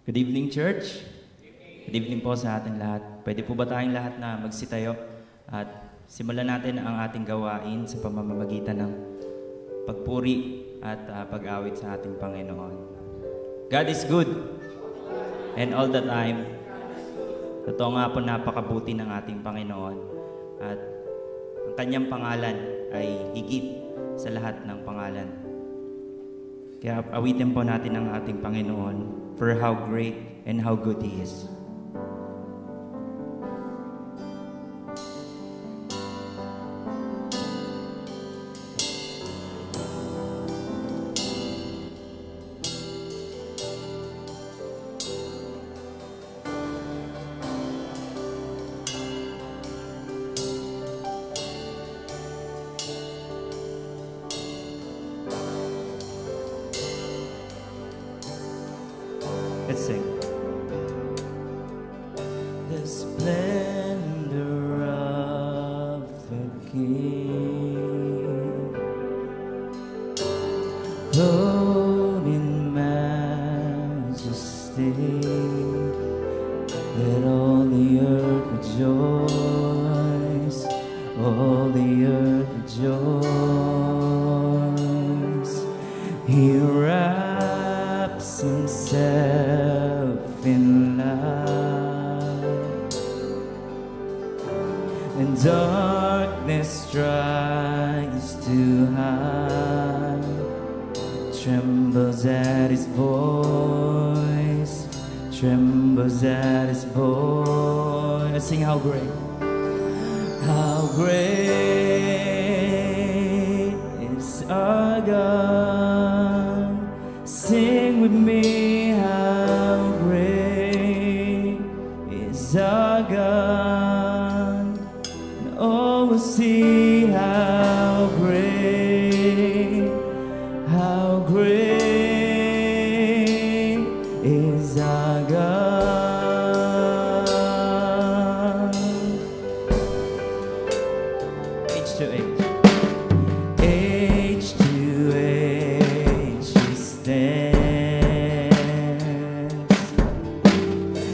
Good evening, church. Good evening po sa ating lahat. Pwede po ba tayong lahat na magsitayo at simulan natin ang ating gawain sa pamamagitan ng pagpuri at pag-awit sa ating Panginoon. God is good and all the time. Totoo nga po, napakabuti ng ating Panginoon at ang kanyang pangalan ay higit sa lahat ng pangalan. Kaya awitin po natin ang ating Panginoon for how great and how good He is. Let's sing. The splendor of the King, clothed in majesty, let all the earth rejoice, all the earth rejoice. He wraps Himself in love, and darkness tries to hide, trembles at His voice, trembles at His voice. Let's sing how great is our God. Sing with me, how great is our God. And all will see how great is our God. Age to age. Age to age He stands,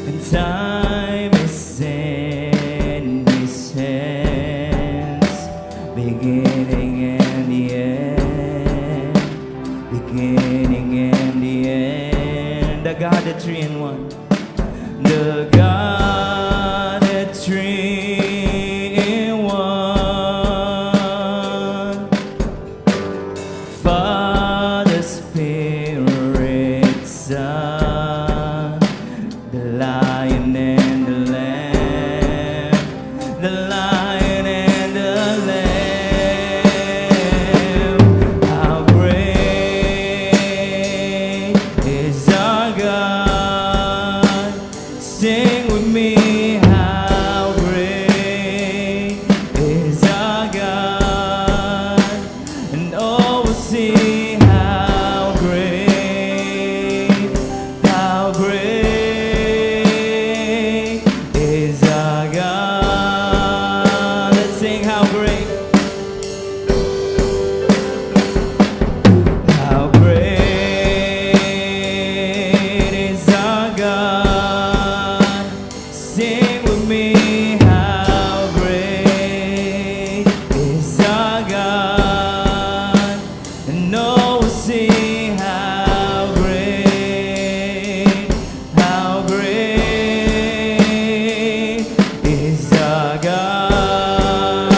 and time is in His hands, beginning and the end, beginning and the end. The God, the three in one, the God, the three in one, Father, Spirit, Son, the Lion and the Lamb, the Lion and the Lamb. How great is our God. Sing with me, how great is our God. And all will see how great is our God. Let's sing how great is our God. Sing with me, how great is our God. And all will see how great is our God.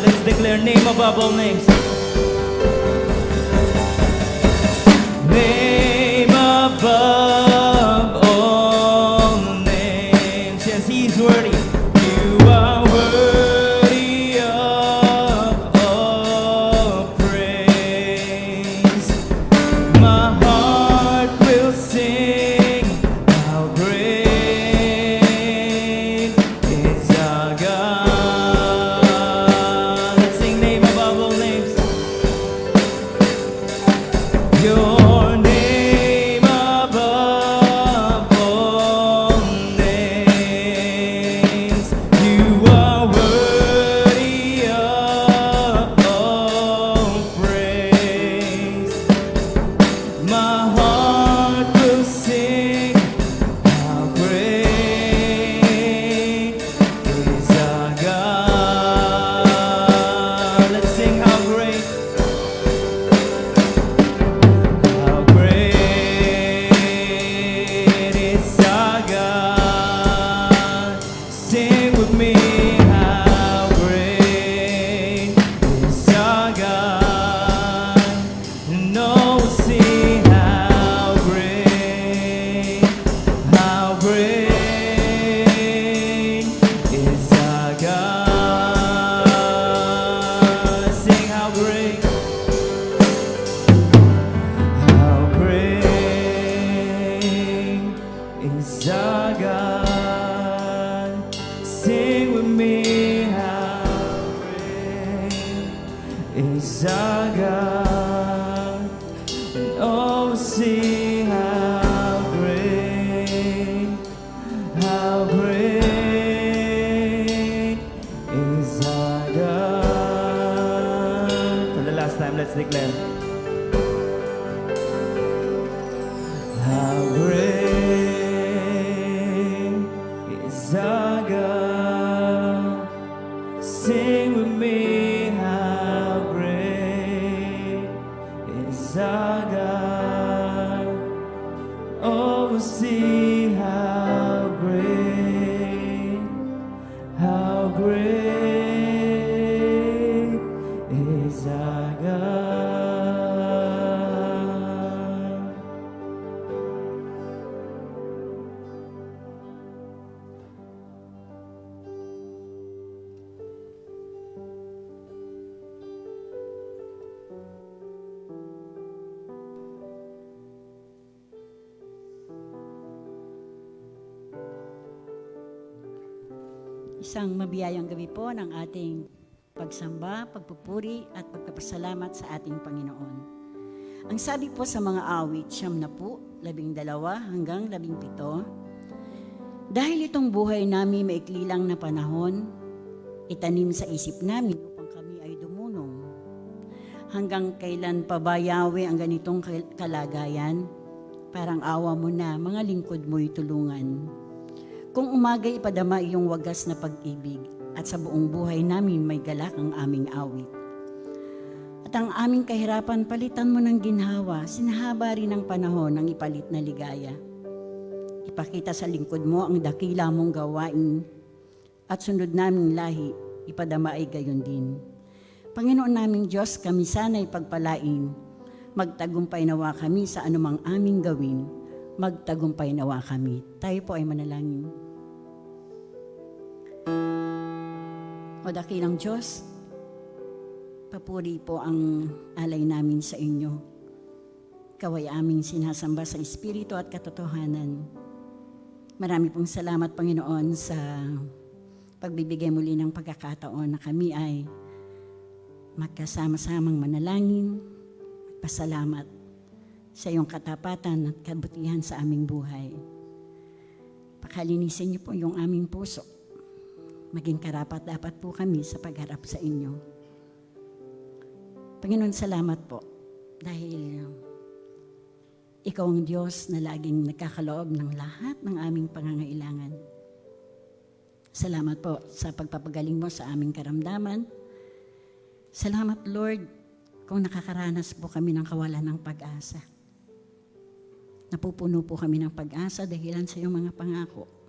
Let's declare name above all names. Name above all names. Yes, He's worthy. You are worthy of all praise. My heart will sing, how great is our God. Let's sing name above all names. Your name above all names. You are worthy of all praise. My heart will sing, see how great is our God. For the last time, let's declare. How great is our God. Sing with me, how great is our God. Oh, we'll see how great is our God. Isang mabiyayang gabi po ng ating pagsamba, pagpupuri at pagpapasalamat sa ating Panginoon. Ang sabi po sa mga awit, 10, 12 hanggang 17, dahil itong buhay namin maikli lang na panahon, itanim sa isip namin upang kami ay dumunong. Hanggang kailan pa ba, Yahweh, ang ganitong kalagayan? Parang awa mo na, mga lingkod mo'y tulungan. Kung umagay ipadama iyong wagas na pag-ibig, at sa buong buhay namin may galak ang aming awit. At ang aming kahirapan palitan mo ng ginhawa, sinahaba rin ng panahon ng ipalit na ligaya. Ipakita sa lingkod mo ang dakila mong gawain, at sunod naming lahi, ipadama ay gayon din. Panginoon naming Diyos, kami sana'y pagpalain, magtagumpay nawa kami sa anumang aming gawin, magtagumpay nawa kami. Tayo po ay manalangin. O dakilang Diyos, papuri po ang alay namin sa inyo. Ikaw ay aming sinasamba sa Espiritu at katotohanan. Marami pong salamat, Panginoon, sa pagbibigay muli ng pagkakataon na kami ay magkasama-samang manalangin, magpasalamat sa iyong katapatan at kabutihan sa aming buhay. Pakalinisin niyo po yung aming puso. Maging karapat-dapat po kami sa pagharap sa inyo. Panginoon, salamat po dahil ikaw ang Diyos na laging nagkakaloob ng lahat ng aming pangangailangan. Salamat po sa pagpapagaling mo sa aming karamdaman. Salamat, Lord, kung nakakaranas po kami ng kawalan ng pag-asa. Napupuno po kami ng pag-asa dahilan sa iyong mga pangako.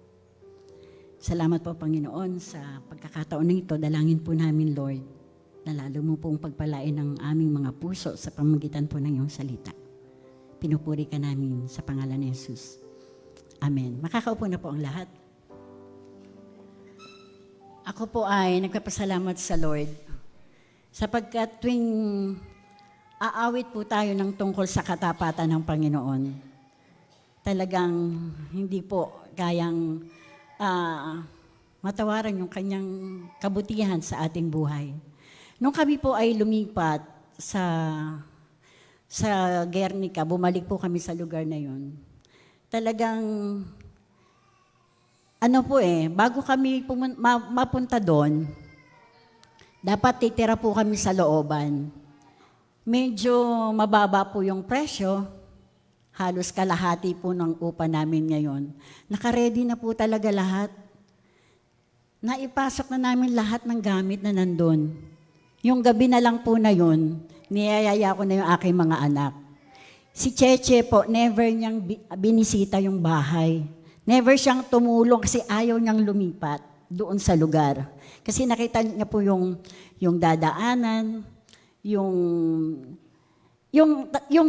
Salamat po, Panginoon, sa pagkakataon na ito. Dalangin po namin, Lord, na lalo mo pong pagpalain ng aming mga puso sa pamamagitan po ng iyong salita. Pinupuri ka namin sa pangalan ni Jesus. Amen. Makakaupo na po ang lahat. Ako po ay nagpapasalamat sa Lord sapagkat tuwing aawit po tayo ng tungkol sa katapatan ng Panginoon, talagang hindi po kayang matawaran yung kanyang kabutihan sa ating buhay. Nung kami po ay lumipat sa Guernica, bumalik po kami sa lugar na yun. Talagang, bago kami mapunta doon, dapat titira po kami sa looban. Medyo mababa po yung presyo, halos kalahati po ng upa namin ngayon. Naka-ready na po talaga lahat. Naipasok na namin lahat ng gamit na nandun. Yung gabi na lang po na yun, niyayaya ko na yung aking mga anak. Si Cheche po, never niyang binisita yung bahay. Never siyang tumulong kasi ayaw niyang lumipat doon sa lugar. Kasi nakita niya po yung dadaanan, yung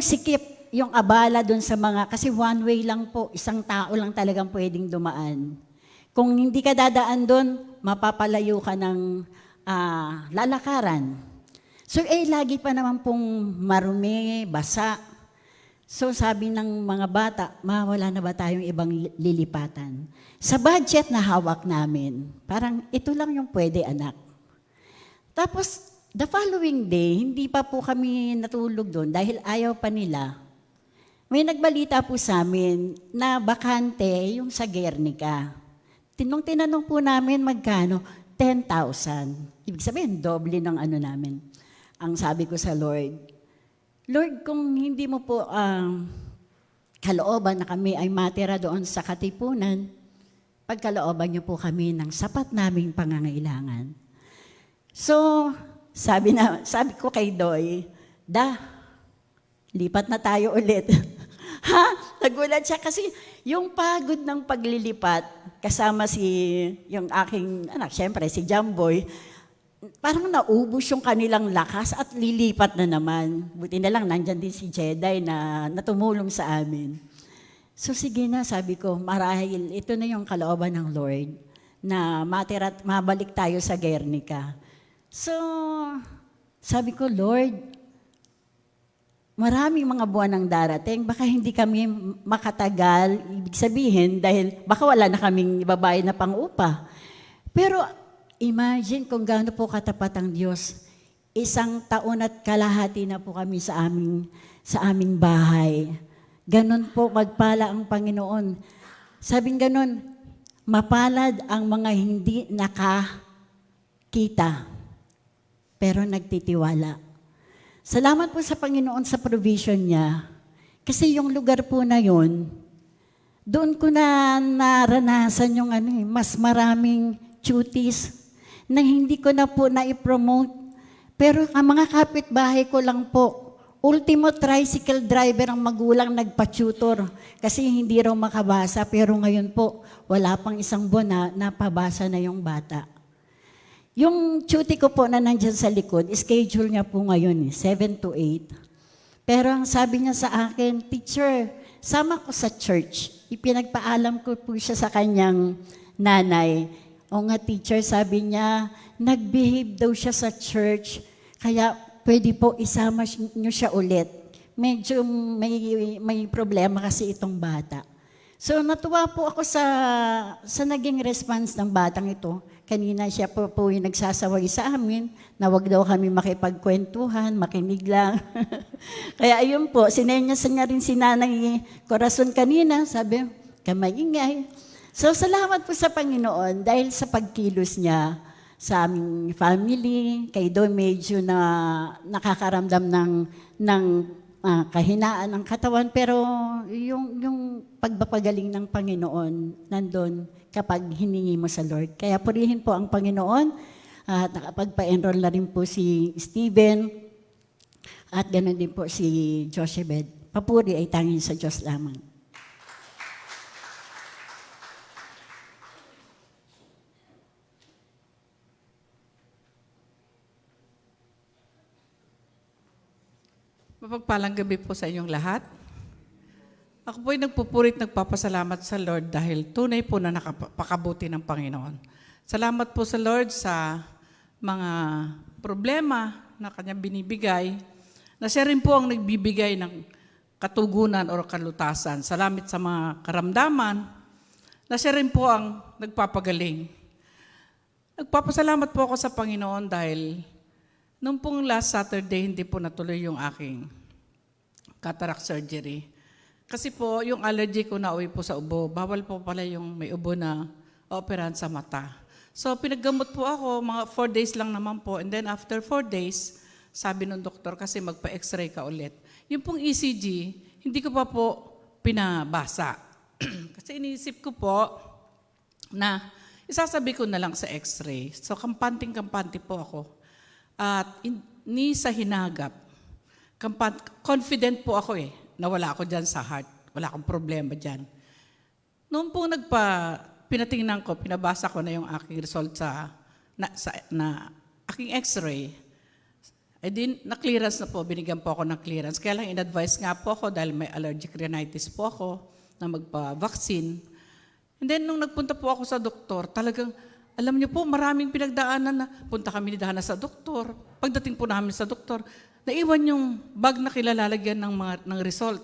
sikip, yung abala doon sa mga, kasi one way lang po, isang tao lang talagang pwedeng dumaan. Kung hindi ka dadaan doon, mapapalayo ka ng lalakaran. So, lagi pa naman pong marumi, basa. So, sabi ng mga bata, wala na ba tayong ibang lilipatan? Sa budget na hawak namin, parang ito lang yung pwede, anak. Tapos, the following day, hindi pa po kami natulog doon dahil ayaw pa nila. may nagbalita po sa amin na bakante yung sa Guernica. Nung tinanong po namin magkano, 10,000. Ibig sabihin, doble ng ano namin. Ang sabi ko sa Lord, Lord, kung hindi mo po kalooban na kami ay matira doon sa Katipunan, pagkalooban niyo po kami ng sapat naming pangangailangan. So, sabi ko kay Doy, lipat na tayo ulit. Ha? Nagulat siya kasi yung pagod ng paglilipat, kasama yung aking anak, syempre si Jamboy, parang naubos yung kanilang lakas at lilipat na naman. Buti na lang, nandyan din si Jedi na tumulong sa amin. So sige na, sabi ko, marahil ito na yung kalooban ng Lord na mabalik tayo sa Guernica. So, sabi ko, Lord, maraming mga buwan ang darating, baka hindi kami makatagal, ibig sabihin, dahil baka wala na kaming ibabayad na pang-upa. Pero imagine kung gaano po katapat ang Diyos. 1 taon at kalahati na po kami sa aming bahay. Ganon po magpala ang Panginoon. Sabing ganon, mapalad ang mga hindi nakakita, pero nagtitiwala. Salamat po sa Panginoon sa provision niya. Kasi yung lugar po na yun, doon ko na naranasan yung mas maraming duties na hindi ko na po na-promote. Pero ang mga kapitbahay ko lang po, ultimo tricycle driver ang magulang nagpa-tutor kasi hindi raw makabasa. Pero ngayon po, wala pang 1 buwan na napabasa na yung bata. Yung duty ko po na nandyan sa likod, schedule niya po ngayon, 7 to 8. Pero ang sabi niya sa akin, teacher, sama ko sa church. Ipinagpaalam ko po siya sa kanyang nanay. O nga teacher, sabi niya, nag-behave daw siya sa church, kaya pwede po isama niyo siya ulit. Medyo may problema kasi itong bata. So natuwa po ako sa naging response ng batang ito. Kanina siya po yung nagsasaway sa amin na wag daw kami makipagkwentuhan, makinig lang. Kaya ayun po, sinenyas niya rin si Nanay Corazon kanina, sabi, kamaingay. So salamat po sa Panginoon dahil sa pagkilos niya sa aming family, kay Do medyo na nakakaramdam ng kahinaan ng katawan, pero yung pagpapagaling ng Panginoon nandun kapag hiningi mo sa Lord. Kaya purihin po ang Panginoon at nakapagpa-enroll na rin po si Steven at ganoon din po si Joshebed. Papuri ay tanging sa Diyos lamang. Mapagpalang gabi po sa inyong lahat. Ako po'y nagpupurit, nagpapasalamat sa Lord dahil tunay po na nakapakabuti ng Panginoon. Salamat po sa Lord sa mga problema na Kanya binibigay, na siya rin po ang nagbibigay ng katugunan o kalutasan. Salamat sa mga karamdaman, na siya rin po ang nagpapagaling. Nagpapasalamat po ako sa Panginoon dahil nung pong last Saturday, hindi po natuloy yung aking cataract surgery. Kasi po, yung allergy ko nauwi po sa ubo. Bawal po pala yung may ubo na operahan sa mata. So, pinaggamot po ako, mga 4 days lang naman po. And then after 4 days, sabi ng doktor, kasi magpa-x-ray ka ulit. Yung pong ECG, hindi ko pa po pinabasa. Kasi iniisip ko po na isasabi ko na lang sa x-ray. So, kampanting-kampante po ako. At ni sa hinagap, confident po ako na wala ako dyan sa heart. Wala akong problema dyan. Noong po pinatingnan ko, pinabasa ko na yung aking result na aking x-ray, na-clearance na po, binigyan po ako ng clearance. Kaya lang in-advise nga po ako dahil may allergic rhinitis po ako na magpa-vaccine. And then nung nagpunta po ako sa doktor, talagang, alam niyo po, maraming pinagdaanan na punta kami ni Dana sa doktor. Pagdating po namin sa doktor, naiwan yung bag na kilalalagyan ng result.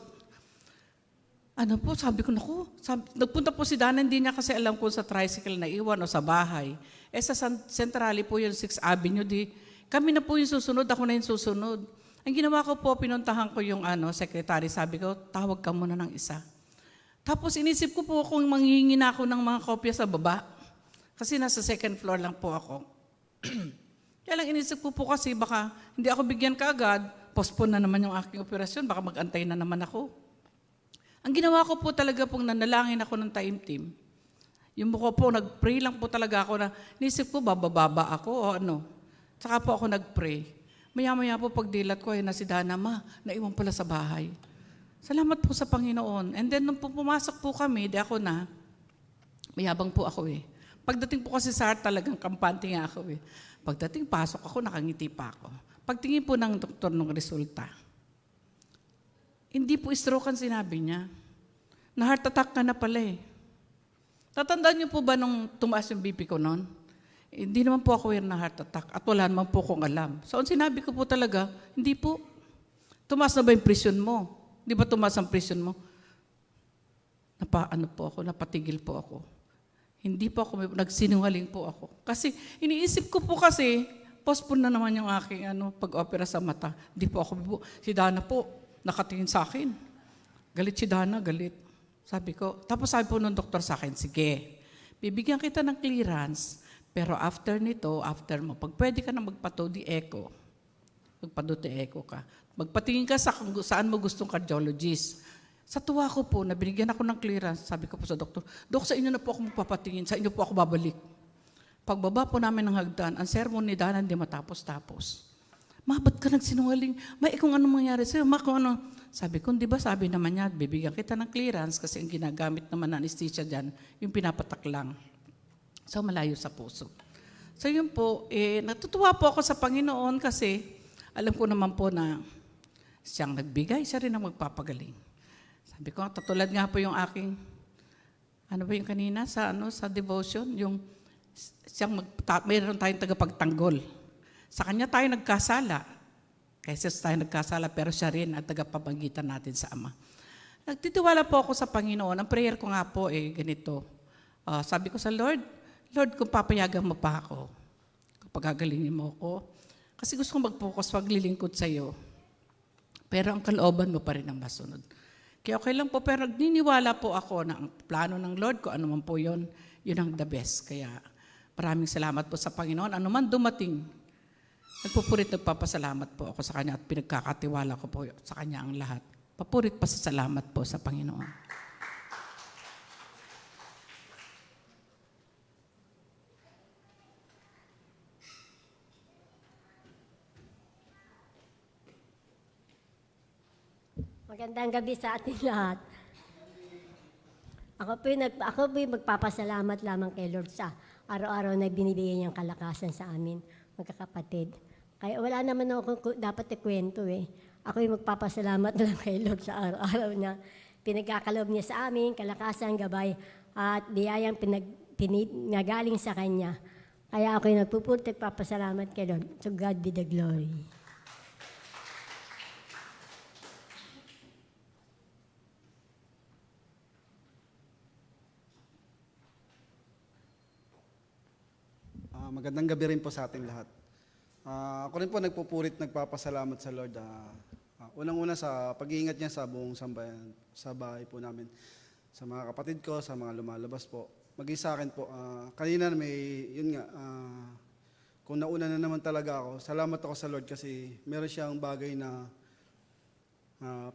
Ano po, sabi ko, naku, nagpunta po si Dana, hindi niya kasi alam kung sa tricycle na iwan o sa bahay. Sa Centrale po yung 6th Avenue, kami na po yung susunod, ako na yung susunod. Ang ginawa ko po, pinuntahan ko yung secretary, sabi ko, tawag ka muna ng isa. Tapos inisip ko po kung manghihingi na ako ng mga kopya sa baba. Kasi nasa second floor lang po ako. Kaya lang inisip ko po kasi baka hindi ako bigyan kaagad, postpone na naman yung aking operasyon, baka mag-antay na naman ako. Ang ginawa ko po talaga pong nanalangin ako ng time team. Yung ko po, nag-pray lang po talaga ako na, inisip ko, bababa ako o ano. Saka po ako nag-pray. Maya-maya po pagdilat ko, na si Dana, ma, naiwan pala sa bahay. Salamat po sa Panginoon. And then, nung pumasok po kami, di ako na, mayabang po ako eh. Pagdating po kasi sa talagang kampante nga ako eh. Pagdating, pasok ako, nakangiti pa ako. Pagtingin po ng doktor ng resulta, hindi po stroke ang sinabi niya. Na heart attack ka na pala eh. Tatandaan niyo po ba nung tumaas yung BP ko noon? Hindi naman po ako na heart attack at wala naman po akong alam. So, ang sinabi ko po talaga, hindi po. Tumaas na ba yung presyon mo? Di ba tumaas ang presyon mo? Napatigil po ako. Hindi po ako, nagsinungaling po ako. Kasi iniisip ko po kasi, postpone na naman yung aking pag-opera sa mata. Hindi po ako, si Dana po, nakatingin sa akin. Galit si Dana, galit. Sabi ko, tapos sabi po ng doktor sa akin, sige, bibigyan kita ng clearance, pero after nito, after mo, pag pwede ka na magpa-2D echo, magpa-2D echo ka, magpatingin ka sa kung saan mo gustong cardiologist. Sa tuwa ko po, nabinigyan ako ng clearance, sabi ko po sa doktor, Dok, sa inyo na po ako magpapatingin, sa inyo po ako babalik. Pagbaba po namin ng hagdan, ang sermon ni Dana hindi matapos-tapos. Ma, ba't ka nagsinungaling? Ma, kung ano mangyari sa'yo? Ma, kung ano? Sabi ko, di ba sabi naman niya, bibigyan kita ng clearance kasi ang ginagamit naman na anesthesia dyan, yung pinapatak lang. So, malayo sa puso. So, yun po, natutuwa po ako sa Panginoon kasi alam ko naman po na siyang nagbigay, siya rin ang magpapagaling. Sabi ko, tatulad nga po yung aking, ano ba yung kanina sa devotion, yung mayroon tayong tagapagtanggol. Sa kanya tayo nagkasala. Kaysa tayo nagkasala, pero siya rin ang tagapamagitan natin sa Ama. Nagtitiwala po ako sa Panginoon. Ang prayer ko nga po ganito. Sabi ko sa Lord, kung papayagan mo pa ako, kung pagagalingin mo ako, kasi gusto kong mag-focus, paglilingkod sa iyo. Pero ang kalooban mo pa rin ang masunod. Kaya okay lang po, pero nagniniwala po ako na ang plano ng Lord, kung ano man po yun ang the best. Kaya maraming salamat po sa Panginoon. Ano man dumating, nagpapasalamat po ako sa Kanya at pinagkakatiwala ko po sa Kanya ang lahat. Papurit pa sa salamat po sa Panginoon. Magandang gabi sa ating lahat. Ako po'y magpapasalamat lamang kay Lord sa araw-araw na binibigay niyang kalakasan sa amin, magkakapatid. Kaya wala naman ako dapat ikwento eh. Ako'y magpapasalamat lang kay Lord sa araw-araw na pinagkakaloob niya sa amin, kalakasan, gabay, at biyayang pinagaling sa Kanya. Kaya ako'y nagpapasalamat kay Lord. To God be the glory. Magandang gabi rin po sa ating lahat. Ako rin po nagpapasalamat sa Lord. Unang-una sa pag-iingat niya sa buong sambayan, sa bahay po namin. Sa mga kapatid ko, sa mga lumalabas po. Maging sa akin po, kanina kung nauna na naman talaga ako, salamat ako sa Lord kasi meron siyang bagay na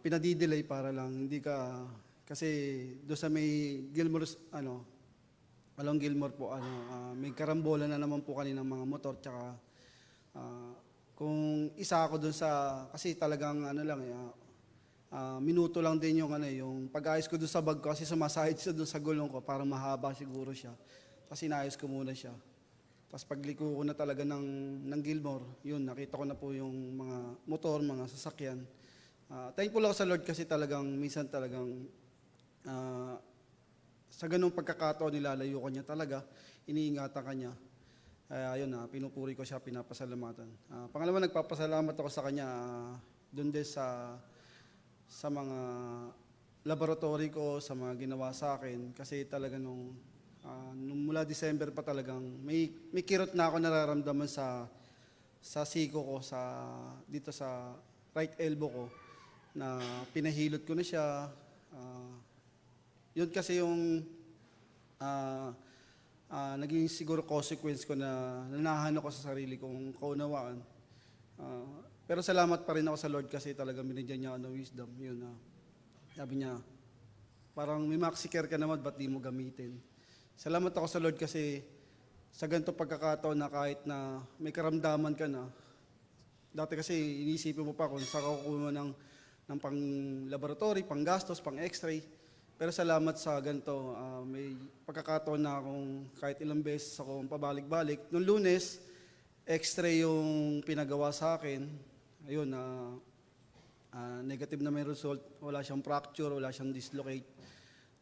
pinadidelay para lang, hindi ka, kasi doon sa may Gilmore, along Gilmore po, may karambola na naman po kaninang mga motor, tsaka kung isa ako doon kasi talagang minuto lang din yung pag-ayos ko doon sa bag ko, kasi sumasahid siya doon sa gulong ko, parang mahaba siguro siya, kasi naayos ko muna siya. Tapos pagliko ko na talaga ng Gilmore, yun, nakita ko na po yung mga motor, mga sasakyan. Thankful ako sa Lord kasi talagang, minsan talagang, sa ganung pagkakataon nilalayo ko niya talaga, iniingatan ka niya. Ayun pinupuri ko siya, pinapasalamatan. Pangalawa, nagpapasalamat ako sa kanya doon din sa mga laboratory ko, sa mga ginawa sa akin. Kasi talaga nung mula December pa talagang may kirot na ako nararamdaman sa siko ko, dito sa right elbow ko na pinahilot ko na siya. Yun kasi yung naging siguro consequence ko na nanahan ako sa sarili kong kaunawaan. Pero salamat pa rin ako sa Lord kasi talagang binigyan niya ako ng wisdom. Yun, sabi niya, parang may maxicare ka naman, ba't di mo gamitin? Salamat ako sa Lord kasi sa ganito pagkakataon na kahit na may karamdaman ka na, dati kasi inisipin mo pa kung saan ka kukuha ng pang laboratory, pang gastos, pang x-ray. Pero salamat sa ganito, may pagkakataon na akong kahit ilang beses akong pabalik-balik. Noong Lunes, x-ray yung pinagawa sa akin. Ayun, negative na may result. Wala siyang fracture, wala siyang dislocate.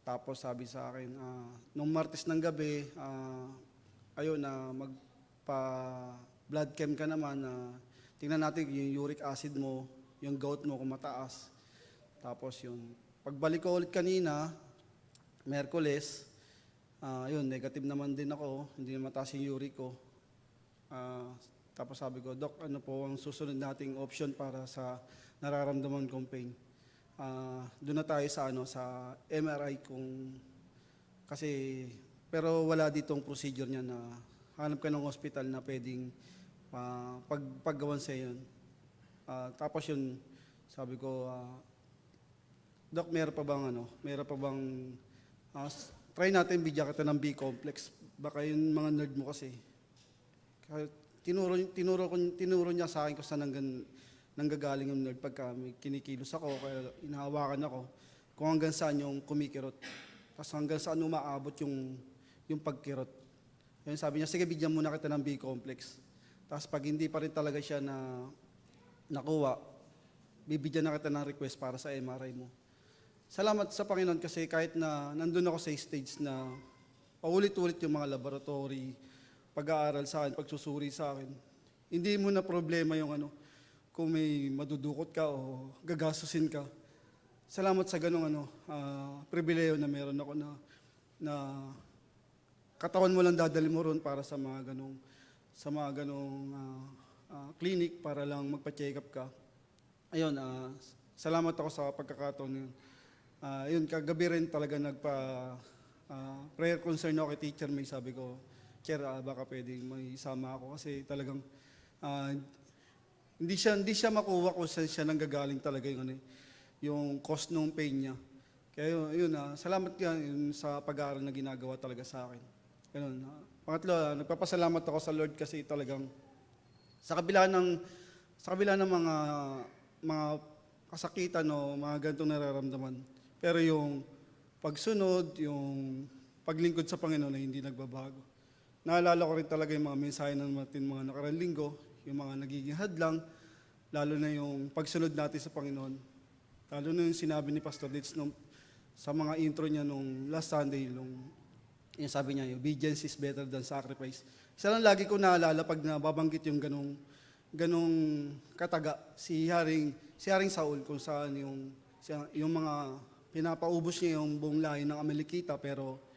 Tapos sabi sa akin, nung Martes ng gabi, ayun magpa-blood chem ka naman, tingnan natin yung uric acid mo, yung gout mo kung mataas. Tapos yun, pagbalik ko ulit kanina, Merkules, yun, negative naman din ako, hindi na mataas yung uric ko. Tapos sabi ko, Doc, ano po ang susunod nating option para sa nararamdaman kong pain? Doon na tayo sa sa MRI kasi pero wala ditong procedure niya na hanap ka ng hospital na pwedeng paggawan sa yun. Tapos yun, sabi ko, Doc, meron pa bang try natin bigyan kita ng B-complex. Baka yung mga nerd mo kasi. Tinuro niya sa akin kung saan nanggagaling yung nerd pagka may kinikilos ako, kaya inahawakan ako, kung hanggang saan yung kumikirot. Tapos hanggang saan umaabot yung pagkirot. Yun, sabi niya, sige, bigyan muna kita ng B-complex. Tapos pag hindi pa rin talaga siya na nakuha, bibigyan na kita ng request para sa MRI mo. Salamat sa Panginoon kasi kahit na nandun ako sa stage na paulit-ulit yung mga laboratory, pag-aaral sa akin, pagsusuri sa akin, hindi mo na problema yung kung may madudukot ka o gagastusin ka. Salamat sa ganong pribileyo na meron ako na katawan mo lang dadali mo ron para sa mga ganong clinic para lang magpa-check up ka. Ayun, salamat ako sa pagkakataon yun. Yun, kagabi rin talaga prayer concern ako kay Teacher May. Sabi ko, Chair, baka pwedeng may isama ako kasi talagang hindi siya makuha kung saan siya nanggagaling talaga yung cause ng pain niya. Kaya yun, salamat yun sa pag-aaral na ginagawa talaga sa akin. Ganun. Pangatlo, nagpapasalamat ako sa Lord kasi talagang sa kabila ng mga kasakitan o mga ganitong nararamdaman. Pero yung pagsunod, yung paglingkod sa Panginoon ay hindi nagbabago. Naalala ko rin talaga yung mga mensahe ng mga nakarang linggo, yung mga nagiging hadlang, lalo na yung pagsunod natin sa Panginoon. Lalo na yung sinabi ni Pastor Ditz sa mga intro niya nung last Sunday, yung sabi niya, obedience is better than sacrifice. Isa lang lagi ko naalala pag nababanggit yung ganong kataga, si Haring Saul, kung saan yung mga pinapaubos niya yung buong lahi ng Amalekita, pero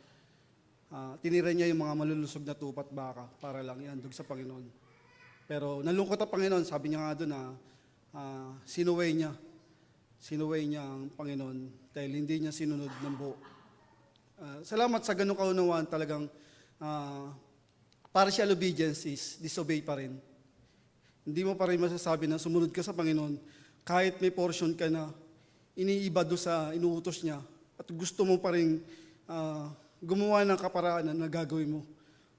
tinira niya yung mga malulusog na tupat baka para lang ihandog sa Panginoon. Pero nalungkot ang Panginoon, sabi niya nga doon na sinuway niya ang Panginoon dahil hindi niya sinunod ng buo. Salamat sa ganung kaunawaan talagang partial obedience is disobey pa rin. Hindi mo pa rin masasabi na sumunod ka sa Panginoon kahit may portion ka na iniiba doon sa inuutos niya at gusto mo pa rin gumawa ng kaparaanan na gagawin mo.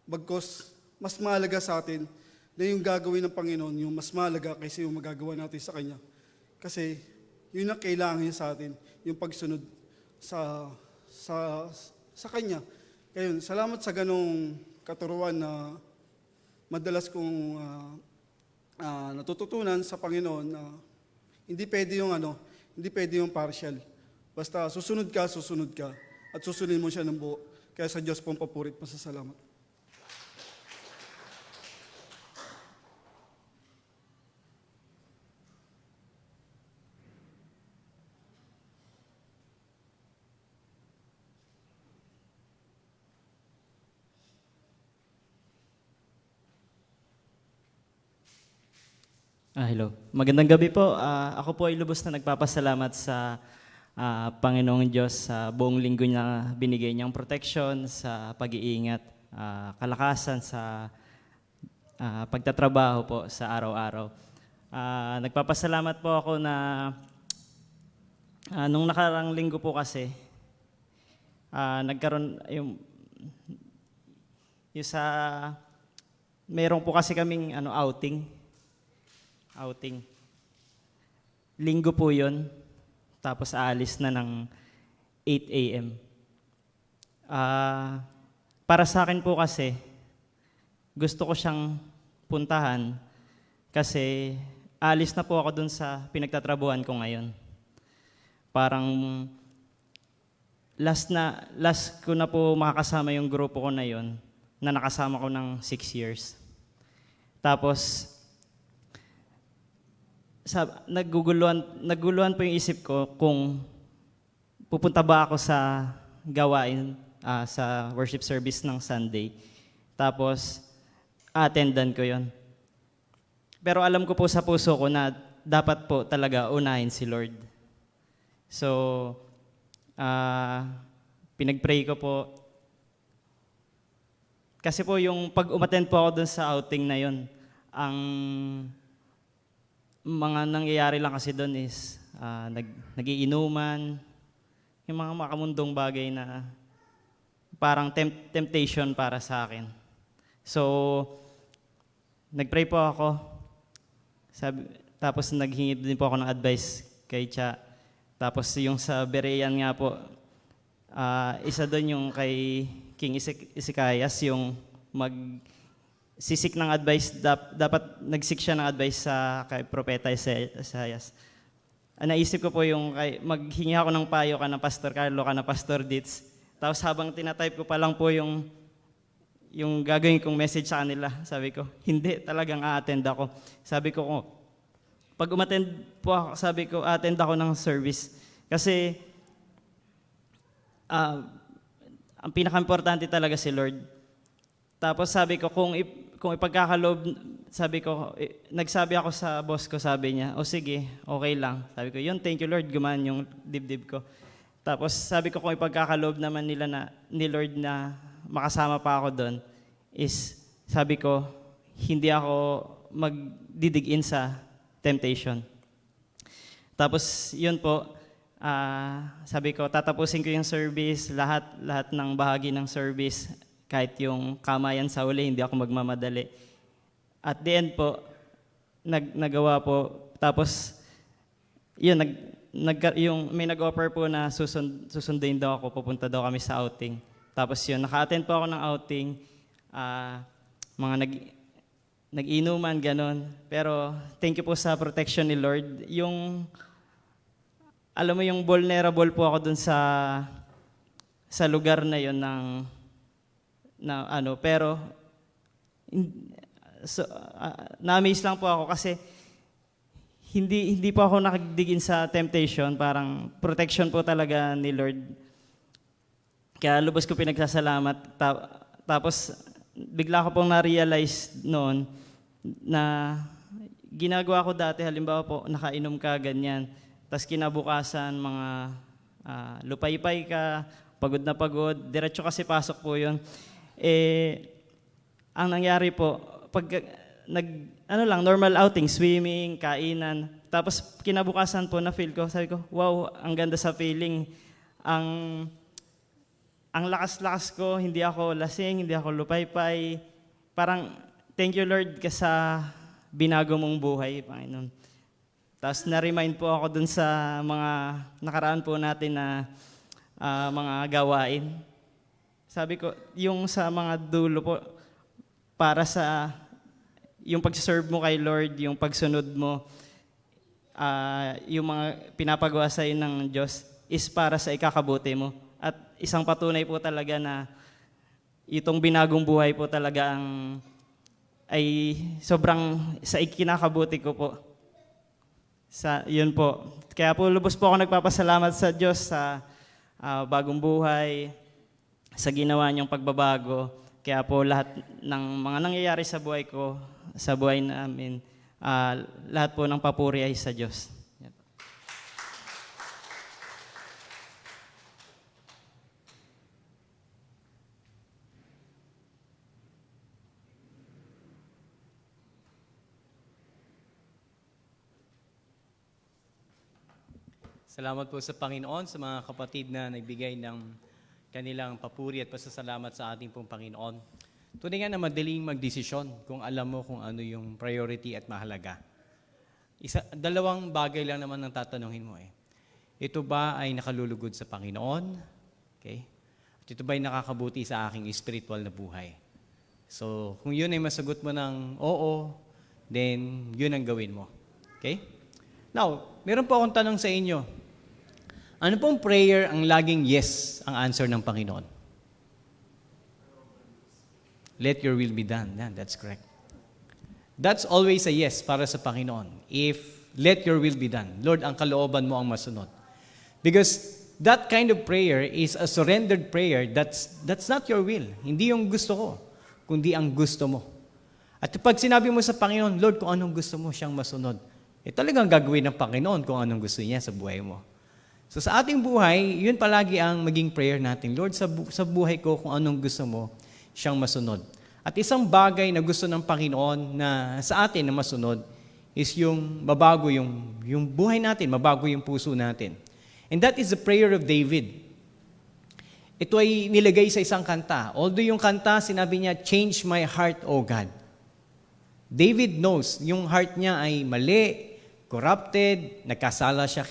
Bagkos, mas mahalaga sa atin na yung gagawin ng Panginoon, yung mas mahalaga kaysa yung magagawa natin sa Kanya. Kasi yun ang kailangan niya sa atin, yung pagsunod sa Kanya. Kaya yun, salamat sa ganong katuruan na madalas kong natututunan sa Panginoon na hindi pwede yung partial. Basta susunod ka at susunod mo siya ng buo. Kaya sa Diyos pong papurit, pasasalamat. Hello. Magandang gabi po. Ako po ay lubos na nagpapasalamat sa Panginoong Diyos sa buong linggo na binigay niyang protection, sa pag-iingat, kalakasan sa pagtatrabaho po sa araw-araw. Nagpapasalamat po ako na nung nakarang linggo po kasi nagkaroon yung sa mayroon po kasi kaming outing. Linggo po 'yon. Tapos aalis na ng 8 a.m. Para sa akin po kasi gusto ko siyang puntahan kasi aalis na po ako dun sa pinagtatrabuhan ko ngayon. Parang last ko na po makakasama yung grupo ko na yon na nakasama ko ng 6 years. Tapos naguguluhan po yung isip ko kung pupunta ba ako sa gawain sa worship service ng Sunday. Tapos attendan ko yon. Pero alam ko po sa puso ko na dapat po talaga unahin si Lord. So, pinag-pray ko po. Kasi po yung pag umattend po ako dun sa outing na yon, ang mga nangyayari lang kasi doon is nagiinuman, yung mga makamundong bagay na parang temptation para sa akin. So, nagpray po ako. Tapos naghingi din po ako ng advice kay Cha. Tapos yung sa Berean nga po, isa doon yung kay King Ezekias, yung sisik ng advice, dapat nagsik siya ng advice sa kay Propeta Isaias. Naisip ko po yung maghingi ako ng payo ka na Pastor Carlo, ka na Pastor Ditz. Tapos habang tinatype ko pa lang po yung gagawin kong message sa kanila, sabi ko, hindi, talagang a-attend ako. Sabi ko, pag umattend po ako, sabi ko, attend ako ng service. Kasi ang pinaka-importante talaga si Lord. Tapos sabi ko, kung ipagkakaloob, nagsabi ako sa boss ko, sabi niya, sige, okay lang. Sabi ko, thank you Lord, gumaan yung dibdib ko. Tapos sabi ko, kung ipagkakaloob naman ni Lord na makasama pa ako doon, is sabi ko, hindi ako magdidig in sa temptation. Tapos yun po, sabi ko, tatapusin ko yung service, lahat ng bahagi ng service, kahit yung kamayan sa uli, hindi ako magmamadali. At the end po, nagawa po. Tapos, yun, may nag-offer po na susunduin daw ako, pupunta daw kami sa outing. Tapos yun, naka-attend po ako ng outing, mga nag-inuman, ganon. Pero thank you po sa protection ni Lord. Alam mo yung vulnerable po ako dun sa lugar na yun pero na-amaze lang po ako kasi hindi po ako nakadigin sa temptation, parang protection po talaga ni Lord. Kaya lubos ko pinagsasalamat. Tapos bigla ko pong na-realize noon na ginagawa ko dati, halimbawa po, nakainom ka, ganyan. Tapos kinabukasan, mga lupay-pay ka, pagod na pagod, diretso kasi pasok po yun. Ang nangyari po, pag normal outing, swimming, kainan, tapos kinabukasan po na-feel ko, sabi ko, wow, ang ganda sa feeling. Ang lakas-lakas ko, hindi ako lasing, hindi ako lupay-pay. Parang, thank you Lord sa binago mong buhay, Panginoon. Tapos na-remind po ako dun sa mga nakaraan po natin na mga gawain. Sabi ko, yung sa mga dulo po, para sa yung pag-serve mo kay Lord, yung pagsunod mo, yung mga pinapagawa sa'yo ng Diyos is para sa ikakabuti mo. At isang patunay po talaga na itong binagong buhay po talaga ay sobrang sa ikinakabuti ko po. Yun po. Kaya po lubos po ako nagpapasalamat sa Diyos sa bagong buhay, sa ginawa niyong pagbabago. Kaya po lahat ng mga nangyayari sa buhay ko, sa buhay namin, lahat po ng papuri ay sa Diyos. Yan. Salamat po sa Panginoon, sa mga kapatid na nagbigay ng kanilang papuri at pasasalamat sa ating pong Panginoon. Tunay nga na madaling magdesisyon kung alam mo kung ano yung priority at mahalaga. Dalawang bagay lang naman ang tatanungin mo eh. Ito ba ay nakalulugod sa Panginoon? Okay? At ito ba ay nakakabuti sa aking spiritual na buhay? So, kung yun ay masagot mo ng oo, then yun ang gawin mo. Okay? Now, meron po akong tanong sa inyo. Ano pong prayer ang laging yes ang answer ng Panginoon? Let your will be done. Yeah, that's correct. That's always a yes para sa Panginoon. If let your will be done. Lord, ang kalooban mo ang masunod. Because that kind of prayer is a surrendered prayer. That's not your will. Hindi yung gusto ko, kundi ang gusto mo. At pag sinabi mo sa Panginoon, Lord, kung anong gusto mo siyang masunod, talagang gagawin ng Panginoon kung anong gusto niya sa buhay mo. So sa ating buhay, yun palagi ang maging prayer natin. Lord, sa buhay ko, kung anong gusto mo siyang masunod. At isang bagay na gusto ng Panginoon na sa atin na masunod is yung mabago yung buhay natin, mabago yung puso natin. And that is the prayer of David. Ito ay nilagay sa isang kanta. Although yung kanta, sinabi niya, change my heart, O God. David knows, yung heart niya ay mali, corrupted, nagkasala siya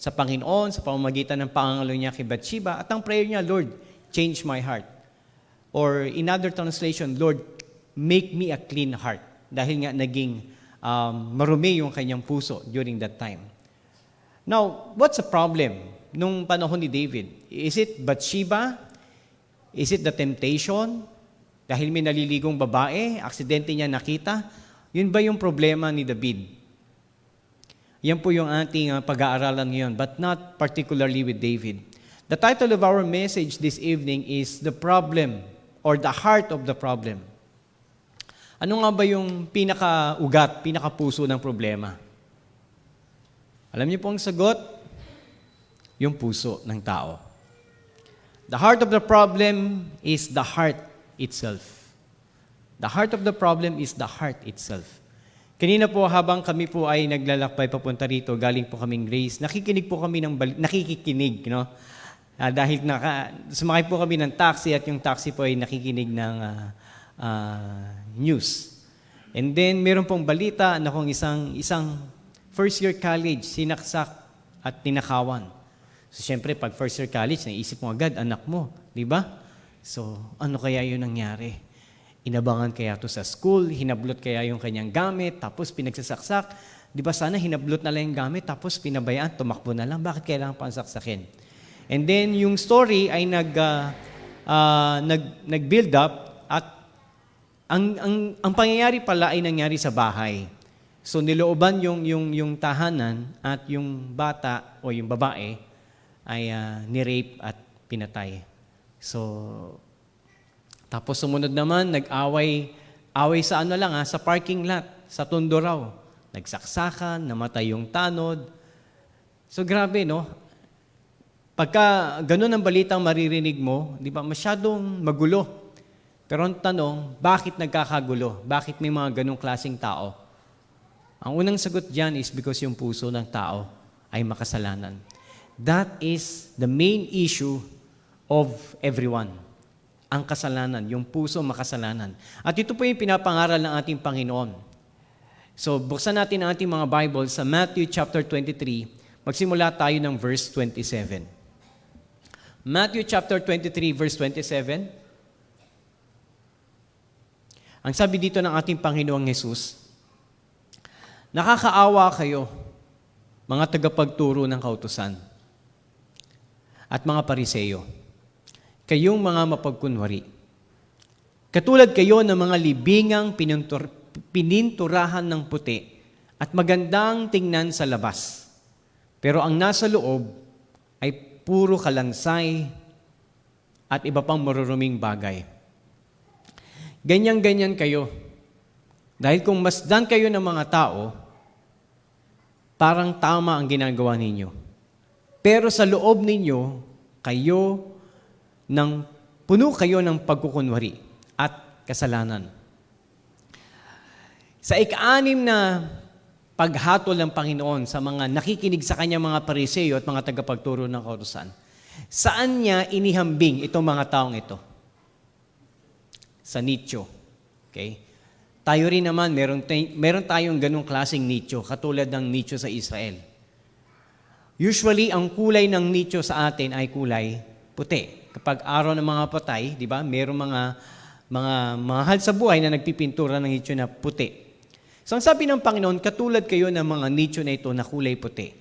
sa Panginoon, sa pamamagitan ng pangangalo niya kay Bathsheba. At ang prayer niya, Lord, change my heart. Or in other translation, Lord, make me a clean heart. Dahil nga naging marumi yung kanyang puso during that time. Now, what's the problem nung panahon ni David? Is it Bathsheba? Is it the temptation? Dahil may naliligong babae, aksidente niya nakita? Yun ba yung problema ni David? Yan po yung ating pag-aaralan ngayon, but not particularly with David. The title of our message this evening is The Problem or The Heart of the Problem. Ano nga ba yung pinaka-ugat, pinaka-puso ng problema? Alam niyo po ang sagot? Yung puso ng tao. The heart of the problem is the heart itself. The heart of the problem is the heart itself. Kanina po habang kami po ay naglalakbay papunta rito, galing po kaming Grace, nakikinig po kami nakikinig, no? Dahil sumakay po kami ng taxi at yung taxi po ay nakikinig ng news. And then meron pong balita na kung isang first year college sinaksak at tinakawan. So syempre pag first year college, naisip mo agad anak mo, di ba? So ano kaya yun nangyari? Inabangan kaya to sa school, hinablot kaya yung kanyang gamit, tapos pinagsasaksak. Di ba sana hinablot na lang yung gamit, tapos pinabayaan, tumakbo na lang. Bakit kailangan pang saksakin? And then yung story ay nag-build up at ang pangyayari pala ay nangyari sa bahay. So nilooban yung tahanan at yung bata o yung babae ay ni-rape at pinatay. So tapos sumunod naman, away sa sa parking lot, sa tondo raw. Nagsaksakan, namatay yung tanod. So grabe, no? Pagka ganun ang balitang maririnig mo, di ba, masyadong magulo. Pero ang tanong, bakit nagkakagulo? Bakit may mga ganung klaseng tao? Ang unang sagot dyan is because yung puso ng tao ay makasalanan. That is the main issue of everyone. Ang kasalanan, yung puso makasalanan. At ito po yung pinapangaral ng ating Panginoon. So, buksan natin ang ating mga Bible sa Matthew chapter 23. Magsimula tayo ng verse 27. Matthew chapter 23, verse 27. Ang sabi dito ng ating Panginoong Jesus, nakakaawa kayo, mga tagapagturo ng kautusan, at mga pariseyo, kayong mga mapagkunwari. Katulad kayo ng mga libingang pininturahan ng puti at magandang tingnan sa labas. Pero ang nasa loob ay puro kalansay at iba pang maruruming bagay. Ganyan-ganyan kayo. Dahil kung masdan kayo ng mga tao, parang tama ang ginagawa ninyo. Pero sa loob ninyo, puno kayo ng pagkukunwari at kasalanan. Sa ika-6 na paghatol ng Panginoon sa mga nakikinig sa kanya mga Pariseo at mga tagapagturo ng kautusan, saan niya inihambing itong mga taong ito? Sa nicho. Okay? Tayo rin naman, meron tayong ganung klaseng nicho, katulad ng nicho sa Israel. Usually, ang kulay ng nicho sa atin ay kulay puti. Kapag araw ng mga patay, di ba, merong mga mahal sa buhay na nagpipintura ng nicho na puti. So, ang sabi ng Panginoon, katulad kayo ng mga nicho na ito na kulay puti.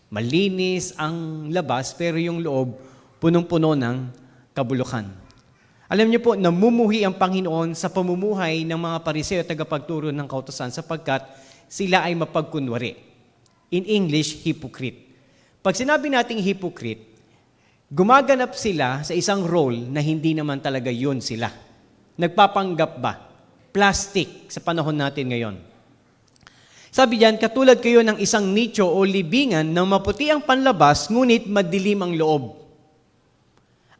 Malinis ang labas, pero yung loob, punong-puno ng kabulukan. Alam niyo po, namumuhi ang Panginoon sa pamumuhay ng mga Pariseo at tagapagturo ng kautusan sapagkat sila ay mapagkunwari. In English, hypocrite. Pag sinabi nating hypocrite, gumaganap sila sa isang role na hindi naman talaga yun sila. Nagpapanggap ba? Plastic sa panahon natin ngayon. Sabi diyan, katulad kayo ng isang nicho o libingan na maputi ang panlabas, ngunit madilim ang loob.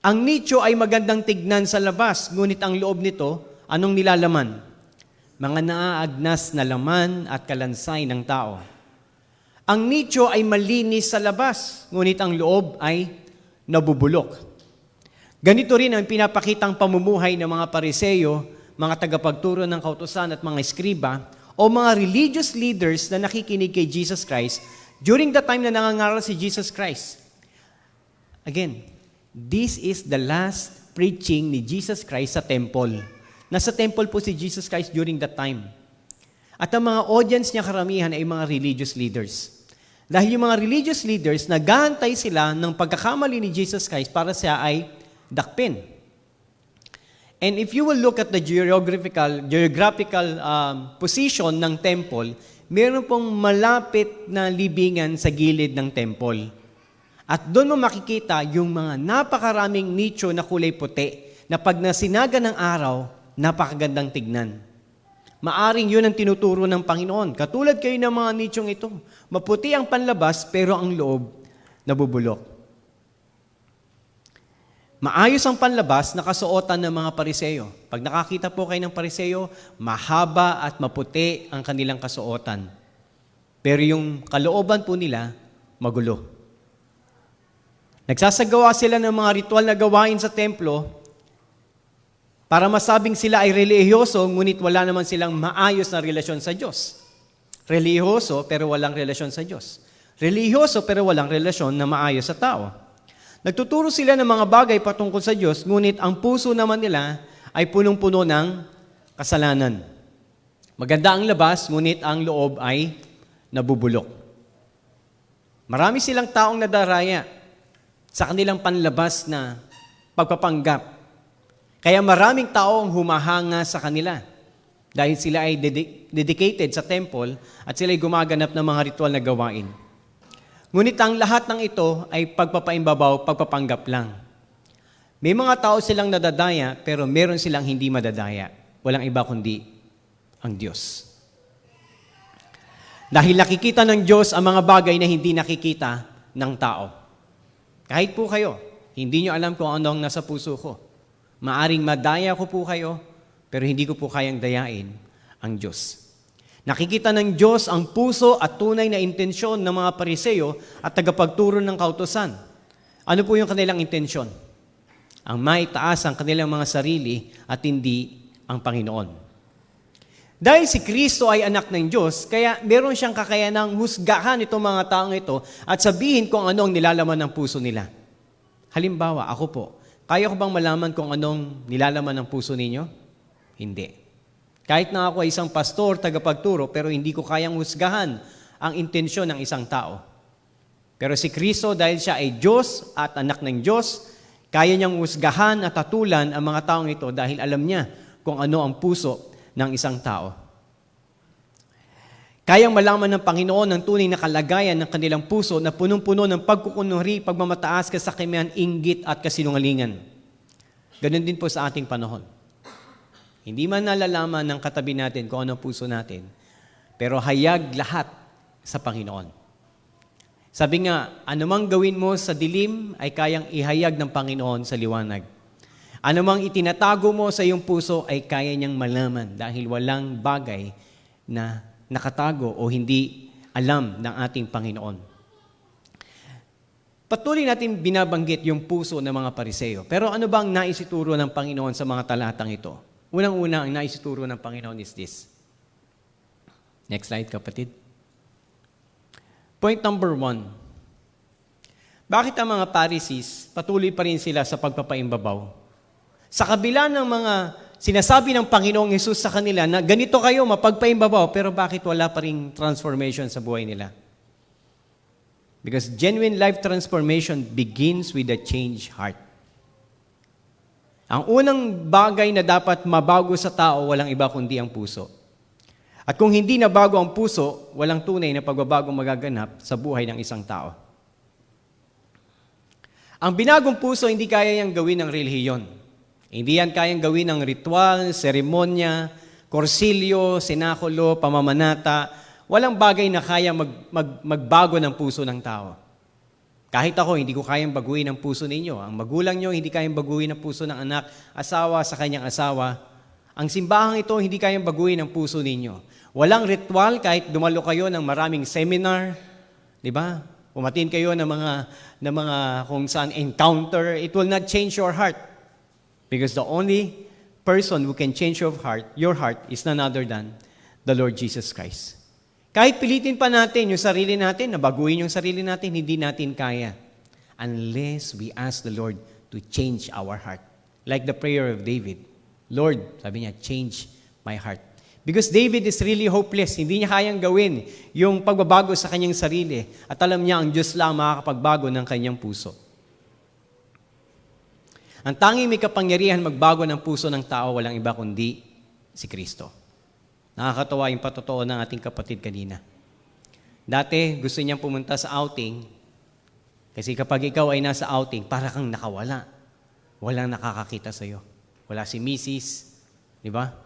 Ang nicho ay magandang tignan sa labas, ngunit ang loob nito, anong nilalaman? Mga naaagnas na laman at kalansay ng tao. Ang nicho ay malinis sa labas, ngunit ang loob ay nabubulok. Ganito rin ang pinapakitang pamumuhay ng mga Pariseo, mga tagapagturo ng kautusan at mga eskriba, o mga religious leaders na nakikinig kay Jesus Christ during the time na nangangaral si Jesus Christ. Again, this is the last preaching ni Jesus Christ sa temple. Nasa temple po si Jesus Christ during that time. At ang mga audience niya karamihan ay mga religious leaders. Dahil yung mga religious leaders, nag-aantay sila ng pagkakamali ni Jesus Christ para siya ay dakpin. And if you will look at the geographical position ng temple, meron pong malapit na libingan sa gilid ng temple. At doon mo makikita yung mga napakaraming nicho na kulay puti na pag nasinaga ng araw, napakagandang tignan. Maaring yun ang tinuturo ng Panginoon. Katulad kayo ng mga nichong ito. Maputi ang panlabas pero ang loob nabubulok. Maayos ang panlabas na kasuotan ng mga Pariseo. Pag nakakita po kayo ng Pariseo, mahaba at maputi ang kanilang kasuotan. Pero yung kalooban po nila, magulo. Nagsasagawa sila ng mga ritual na gawain sa templo para masabing sila ay relihiyoso, ngunit wala naman silang maayos na relasyon sa Diyos. Relihiyoso pero walang relasyon sa Diyos. Relihiyoso pero walang relasyon na maayos sa tao. Nagtuturo sila ng mga bagay patungkol sa Diyos, ngunit ang puso naman nila ay punong-puno ng kasalanan. Maganda ang labas, ngunit ang loob ay nabubulok. Marami silang taong nadaraya sa kanilang panlabas na pagpapanggap. Kaya maraming tao ang humahanga sa kanila dahil sila ay dedicated sa temple at sila ay gumaganap ng mga ritual na gawain. Ngunit ang lahat ng ito ay pagpapaimbabaw, pagpapanggap lang. May mga tao silang nadadaya pero meron silang hindi madadaya. Walang iba kundi ang Diyos. Dahil nakikita ng Diyos ang mga bagay na hindi nakikita ng tao. Kahit po kayo, hindi nyo alam kung ano ang nasa puso ko. Maaring madaya ko po kayo, pero hindi ko po kayang dayain ang Diyos. Nakikita ng Diyos ang puso at tunay na intensyon ng mga Pariseo at tagapagturo ng kautusan. Ano po yung kanilang intensyon? Ang maitaas ang kanilang mga sarili at hindi ang Panginoon. Dahil si Kristo ay anak ng Diyos, kaya meron siyang kakayanang husgahan itong mga taong ito at sabihin kung ano ang nilalaman ng puso nila. Halimbawa, ako po, kaya ko bang malaman kung anong nilalaman ng puso ninyo? Hindi. Kahit na ako ay isang pastor, tagapagturo, pero hindi ko kayang husgahan ang intensyon ng isang tao. Pero si Kristo, dahil siya ay Diyos at anak ng Diyos, kaya niyang husgahan at tatulan ang mga taong ito dahil alam niya kung ano ang puso ng isang tao. Kayang malaman ng Panginoon ang tunay na kalagayan ng kanilang puso na punong-puno ng pagkukunwari, pagmamataas, kasakiman, inggit at kasinungalingan. Ganon din po sa ating panahon. Hindi man nalalaman ng katabi natin kung ano ang puso natin, pero hayag lahat sa Panginoon. Sabi nga, anumang gawin mo sa dilim ay kayang ihayag ng Panginoon sa liwanag. Anumang itinatago mo sa iyong puso ay kaya niyang malaman dahil walang bagay na nakatago o hindi alam ng ating Panginoon. Patuloy natin binabanggit yung puso ng mga Pariseo. Pero ano bang naisituro ng Panginoon sa mga talatang ito? Unang-una, ang naisituro ng Panginoon is this. Next slide, kapatid. Point number 1. Bakit ang mga Pharisees patuloy pa rin sila sa pagpapaimbabaw? Sa kabila ng mga sinasabi ng Panginoong Hesus sa kanila na ganito kayo, mapagpaimbabaw, pero bakit wala pa rin transformation sa buhay nila? Because genuine life transformation begins with a changed heart. Ang unang bagay na dapat mabago sa tao, walang iba kundi ang puso. At kung hindi nabago ang puso, walang tunay na pagbabago magaganap sa buhay ng isang tao. Ang binagong puso, hindi kaya yang gawin ng relihiyon. Hindi yan kayang gawin ng ritual, seremonya, korsilyo, senakulo, pamamanata. Walang bagay na kaya magbago ng puso ng tao. Kahit ako, hindi ko kayang baguhin ang puso ninyo. Ang magulang nyo, hindi kayang baguhin ang puso ng anak, asawa sa kanyang asawa. Ang simbahang ito, hindi kayang baguhin ang puso ninyo. Walang ritual kahit dumalo kayo ng maraming seminar, di ba? Umatin kayo ng mga kung saan encounter, it will not change your heart. Because the only person who can change your heart is none other than the Lord Jesus Christ. Kahit pilitin pa natin yung sarili natin, na baguhin yung sarili natin, hindi natin kaya. Unless we ask the Lord to change our heart. Like the prayer of David. Lord, sabi niya, change my heart. Because David is really hopeless. Hindi niya kayang gawin yung pagbabago sa kanyang sarili. At alam niya, ang Diyos lang makakapagbago ng kanyang puso. Ang tanging may kapangyarihan magbago ng puso ng tao, walang iba kundi si Kristo. Nakakatawa yung patotoo ng ating kapatid kanina. Dati, gusto niyang pumunta sa outing, kasi kapag ikaw ay nasa outing, para kang nakawala. Walang nakakakita sa'yo. Wala si Mrs., di ba?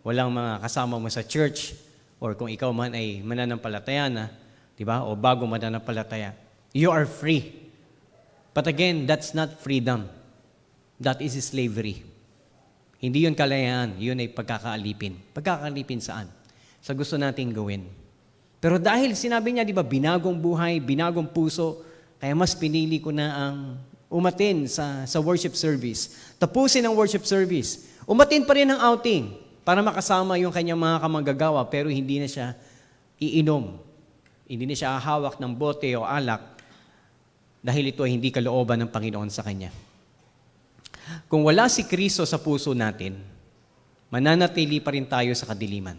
Walang mga kasama mo sa church, or kung ikaw man ay mananampalataya na, di ba? O bago mananampalataya. You are free. But again, that's not freedom. That is slavery. Hindi yun kalayaan, yun ay pagkakaalipin. Pagkakaalipin saan? Sa gusto nating gawin. Pero dahil sinabi niya, di ba, binagong buhay, binagong puso, kaya mas pinili ko na ang umatin sa worship service. Tapusin ang worship service. Umatin pa rin ang outing para makasama yung kanyang mga kamanggagawa, pero hindi na siya iinom. Hindi na siya hawak ng bote o alak dahil ito ay hindi kalooban ng Panginoon sa kanya. Kung wala si Kristo sa puso natin, mananatili pa rin tayo sa kadiliman.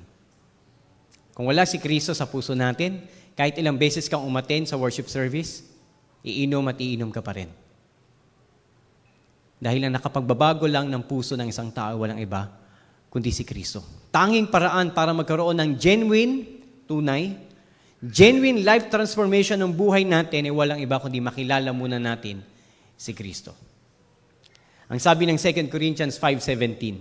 Kung wala si Kristo sa puso natin, kahit ilang beses kang umaten sa worship service, iinom at iinom ka pa rin. Dahil ang nakapagbabago lang ng puso ng isang tao, walang iba, kundi si Kristo. Tanging paraan para magkaroon ng genuine life transformation ng buhay natin ay walang iba kundi makilala muna natin si Kristo. Ang sabi ng 2 Corinthians 5:17,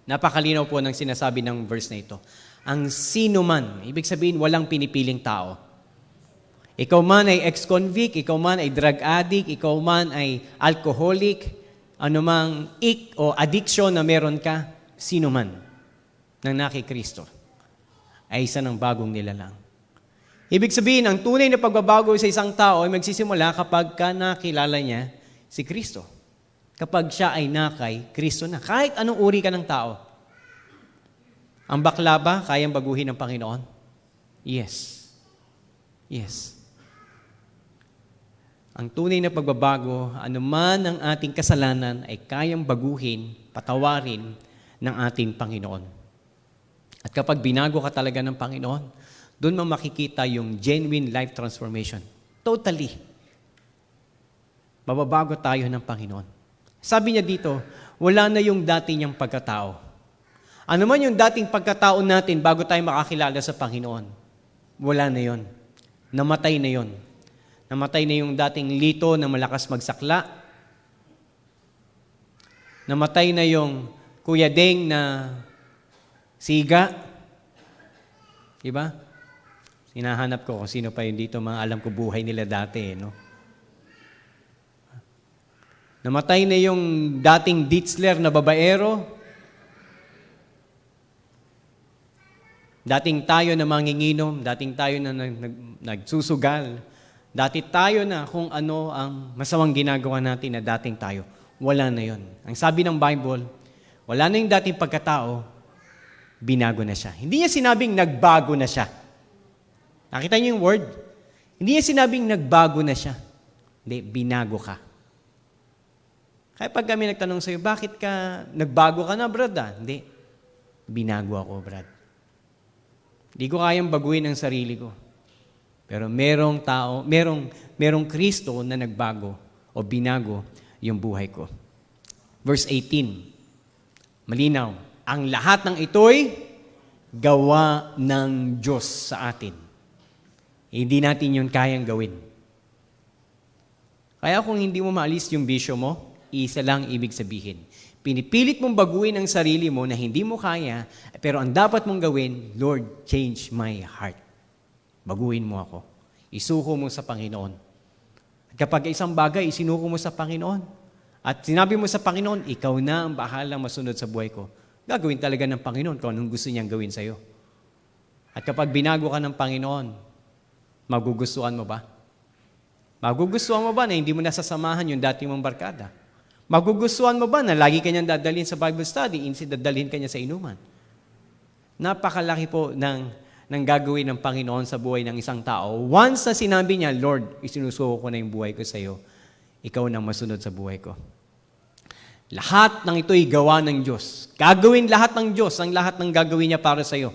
napakalinaw po ng sinasabi ng verse na ito. Ang sino man, ibig sabihin walang pinipiling tao. Ikaw man ay ex-convict, ikaw man ay drug addict, ikaw man ay alcoholic, anumang o addiction na meron ka, sino man nang nakikristo ay isa ng bagong nilalang. Ibig sabihin, ang tunay na pagbabago sa isang tao ay magsisimula kapag nakilala niya si Kristo. Kapag siya ay nakay Kristo na. Kahit anong uri ka ng tao. Ang bakla ba kayang baguhin ng Panginoon? Yes. Yes. Ang tunay na pagbabago, anuman ang ating kasalanan ay kayang baguhin, patawarin ng ating Panginoon. At kapag binago ka talaga ng Panginoon, doon mo makikita yung genuine life transformation. Totally. Mababago tayo ng Panginoon. Sabi niya dito, wala na yung dati niyang pagkatao. Ano man yung dating pagkatao natin bago tayo makakilala sa Panginoon? Wala na yon. Namatay na yon. Namatay na yung dating lito na malakas magsakla. Namatay na yung Kuya Deng na siga. Diba? Hinahanap ko kung sino pa yun dito, mga alam ko buhay nila dati, no? Namatay na yung dating Ditzler na babaero. Dating tayo na manginginom, dating tayo na nagsusugal. Dati tayo na kung ano ang masamang ginagawa natin na dating tayo. Wala na yon. Ang sabi ng Bible, wala na yung dating pagkatao, binago na siya. Hindi niya sinabing nagbago na siya. Nakita niyo yung word? Hindi niya sinabing nagbago na siya. Hindi, binago ka. Kaya pag kami nagtanong sa'yo, bakit ka nagbago ka na, Brad? Hindi, binago ako, Brad. Hindi ko kayang baguhin ang sarili ko. Pero merong tao, merong Kristo na nagbago o binago yung buhay ko. Verse 18. Malinaw. Ang lahat ng ito'y gawa ng Diyos sa atin. Hindi natin yun kayang gawin. Kaya kung hindi mo maalis yung bisyo mo, isa lang ibig sabihin. Pinipilit mong baguhin ang sarili mo na hindi mo kaya, pero ang dapat mong gawin, Lord, change my heart. Baguhin mo ako. Isuko mo sa Panginoon. At kapag isang bagay, isinuko mo sa Panginoon, at sinabi mo sa Panginoon, ikaw na ang bahalang masunod sa buhay ko, gagawin talaga ng Panginoon kung anong gusto niyang gawin sa'yo. At kapag binago ka ng Panginoon, magugustuhan mo ba? Magugustuhan mo ba na hindi mo nasasamahan yung dati mong barkada? Magugustuhan mo ba na lagi kanyang dadalhin sa Bible study instead dadalhin kanya sa inuman? Napakalaki po ng gagawin ng Panginoon sa buhay ng isang tao. Once na sinabi niya, Lord, isinusuko ko na yung buhay ko sa iyo, ikaw nang masunod sa buhay ko. Lahat ng ito'y gawa ng Diyos. Gagawin lahat ng Diyos, ang lahat ng gagawin niya para sa iyo.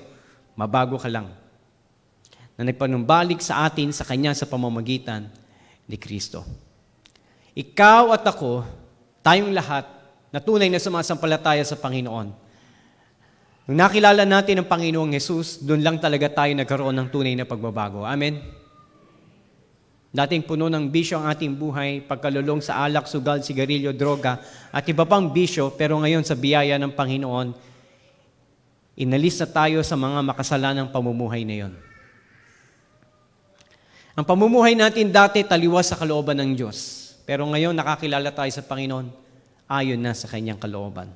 Mabago ka lang. Na nagpanumbalik sa atin, sa Kanya, sa pamamagitan ni Kristo. Ikaw at ako, tayong lahat, na tunay na sumasampalataya sa Panginoon. Nung nakilala natin ang Panginoong Hesus, doon lang talaga tayo nagkaroon ng tunay na pagbabago. Amen? Dating puno ng bisyo ang ating buhay, pagkalulong sa alak, sugal, sigarilyo, droga, at iba pang bisyo, pero ngayon sa biyaya ng Panginoon, inalis na tayo sa mga makasalanang pamumuhay na yon. Ang pamumuhay natin dati taliwas sa kalooban ng Diyos. Pero ngayon nakakilala tayo sa Panginoon ayon na sa Kanyang kalooban.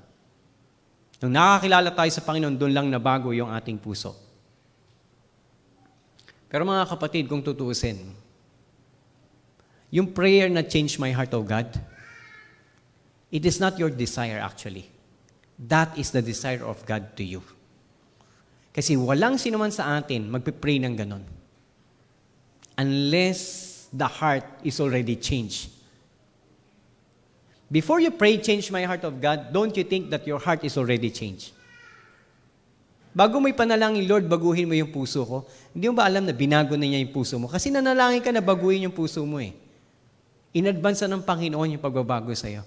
Nung nakakilala tayo sa Panginoon, doon lang nabago yung ating puso. Pero mga kapatid, kung tutuusin, yung prayer na change my heart, O God, it is not your desire actually. That is the desire of God to you. Kasi walang sinuman sa atin magpipray ng ganon. Unless the heart is already changed. Before you pray, change my heart of God, don't you think that your heart is already changed? Bago mo ipanalangin, Lord, baguhin mo yung puso ko, hindi mo ba alam na binago na niya yung puso mo? Kasi nanalangin ka na baguhin yung puso mo eh. In advance na ng Panginoon yung pagbabago sa'yo.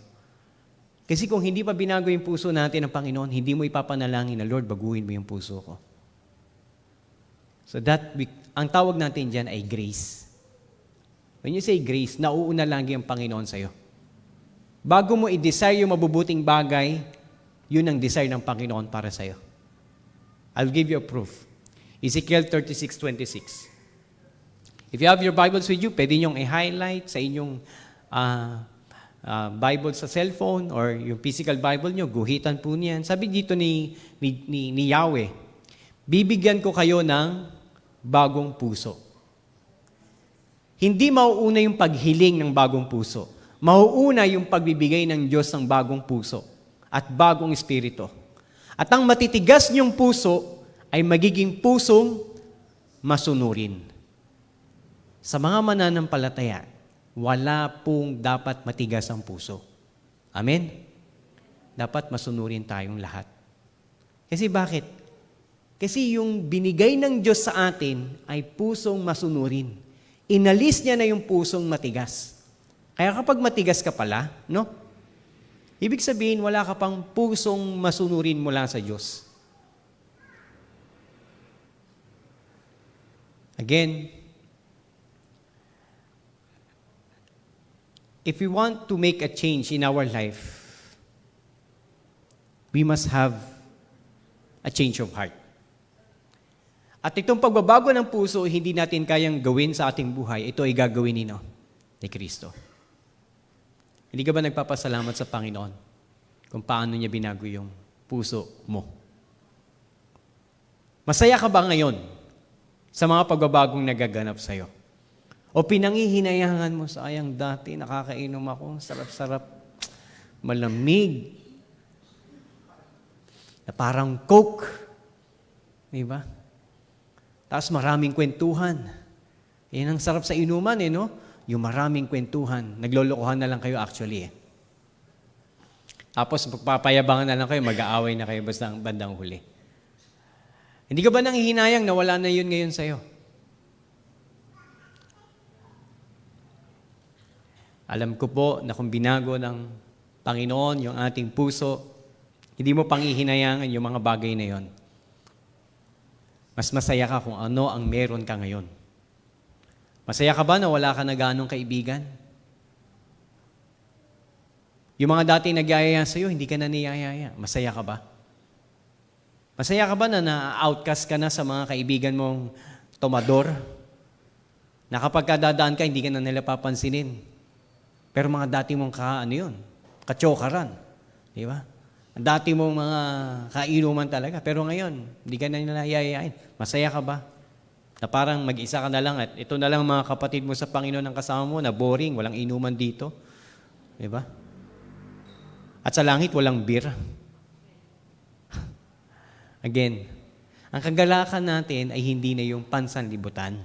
Kasi kung hindi pa binago yung puso natin ng Panginoon, hindi mo ipapanalangin na, Lord, baguhin mo yung puso ko. So ang tawag natin dyan ay grace. When you say grace, nauuna lagi ang Panginoon sa'yo. Bago mo i-desire yung mabubuting bagay, yun ang desire ng Panginoon para sa'yo. I'll give you a proof. Ezekiel 36:26. If you have your Bibles with you, pwede nyong i-highlight sa inyong Bible sa cellphone or yung physical Bible nyo, guhitan po niyan. Sabi dito ni Yahweh, bibigyan ko kayo ng bagong puso. Hindi mauuna yung paghiling ng bagong puso. Mauuna yung pagbibigay ng Diyos ng bagong puso at bagong espiritu. At ang matitigas niyong puso ay magiging pusong masunurin. Sa mga mananampalataya, wala pong dapat matigas ang puso. Amen? Dapat masunurin tayong lahat. Kasi bakit? Kasi yung binigay ng Diyos sa atin ay pusong masunurin. Inalis niya na yung pusong matigas. Kaya kapag matigas ka pala, no? Ibig sabihin, wala ka pang pusong masunurin mula sa Diyos. Again, if we want to make a change in our life, we must have a change of heart. At itong pagbabago ng puso, hindi natin kayang gawin sa ating buhay. Ito ay gagawin ni Kristo. Hindi ka ba nagpapasalamat sa Panginoon kung paano niya binago yung puso mo? Masaya ka ba ngayon sa mga pagbabagong nagaganap sa'yo? O pinangihinayangan mo, sayang dati, nakakainom ako, sarap-sarap, malamig, na parang Coke. Di ba? Tapos maraming kwentuhan. Yan ang sarap sa inuman, no? Yung maraming kwentuhan. Naglolokohan na lang kayo actually, Tapos magpapayabangan na lang kayo, mag-aaway na kayo basta ang bandang huli. Hindi ka ba nanghihinayang na wala na yun ngayon sa'yo? Alam ko po na kung binago ng Panginoon yung ating puso, hindi mo pang ihinayangan yung mga bagay na yon. Mas masaya ka kung ano ang meron ka ngayon. Masaya ka ba na wala ka na ganong kaibigan? Yung mga dati nagyayaya sa'yo, hindi ka na niyayaya. Masaya ka ba? Masaya ka ba na na-outcast ka na sa mga kaibigan mong tomador? Na kapag dadaan ka, hindi ka na nila papansinin. Pero mga dati mong kachokaran. Di ba? Ang dati mong mga kainuman talaga. Pero ngayon, hindi ka na nila yayayain. Masaya ka ba? Na parang mag-isa ka na lang at ito na lang mga kapatid mo sa Panginoon ang kasama mo na boring, walang inuman dito. Di ba? At sa langit, walang beer. Again, ang kagalakan natin ay hindi na yung pansanlibutan.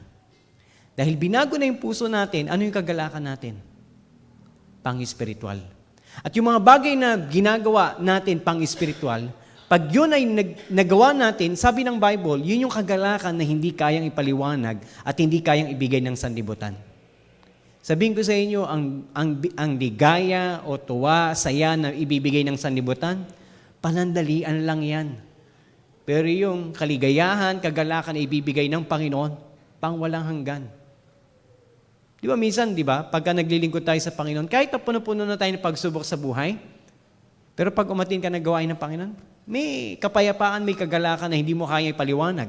Dahil binago na yung puso natin, ano yung kagalakan natin? Pang-espiritual. At yung mga bagay na ginagawa natin pang-espiritual, pag yun ay nagawa natin, sabi ng Bible, yun yung kagalakan na hindi kayang ipaliwanag at hindi kayang ibigay ng sanlibutan. Sabihin ko sa inyo, ang ligaya o tuwa, saya na ibibigay ng sanlibutan, panandalian lang yan. Pero yung kaligayahan, kagalakan na ibibigay ng Panginoon, pang walang hanggan. Di ba minsan, di ba, pagka naglilingkod tayo sa Panginoon, kahit na puno-puno na tayo ng pagsubok sa buhay, pero pag umatin ka na gawain ng Panginoon, may kapayapaan, may kagalakan na hindi mo kaya ipaliwanag.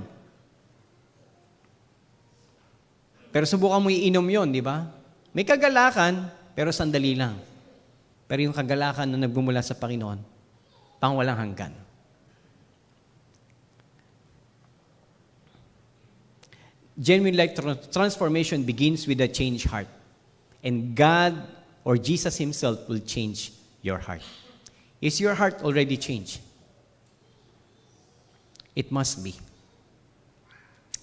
Pero subukan mo iinom yon, di ba? May kagalakan, pero sandali lang. Pero yung kagalakan na nagbumula sa Panginoon, pang walang hanggan. Genuine life transformation begins with a changed heart. And God or Jesus Himself will change your heart. Is your heart already changed? It must be.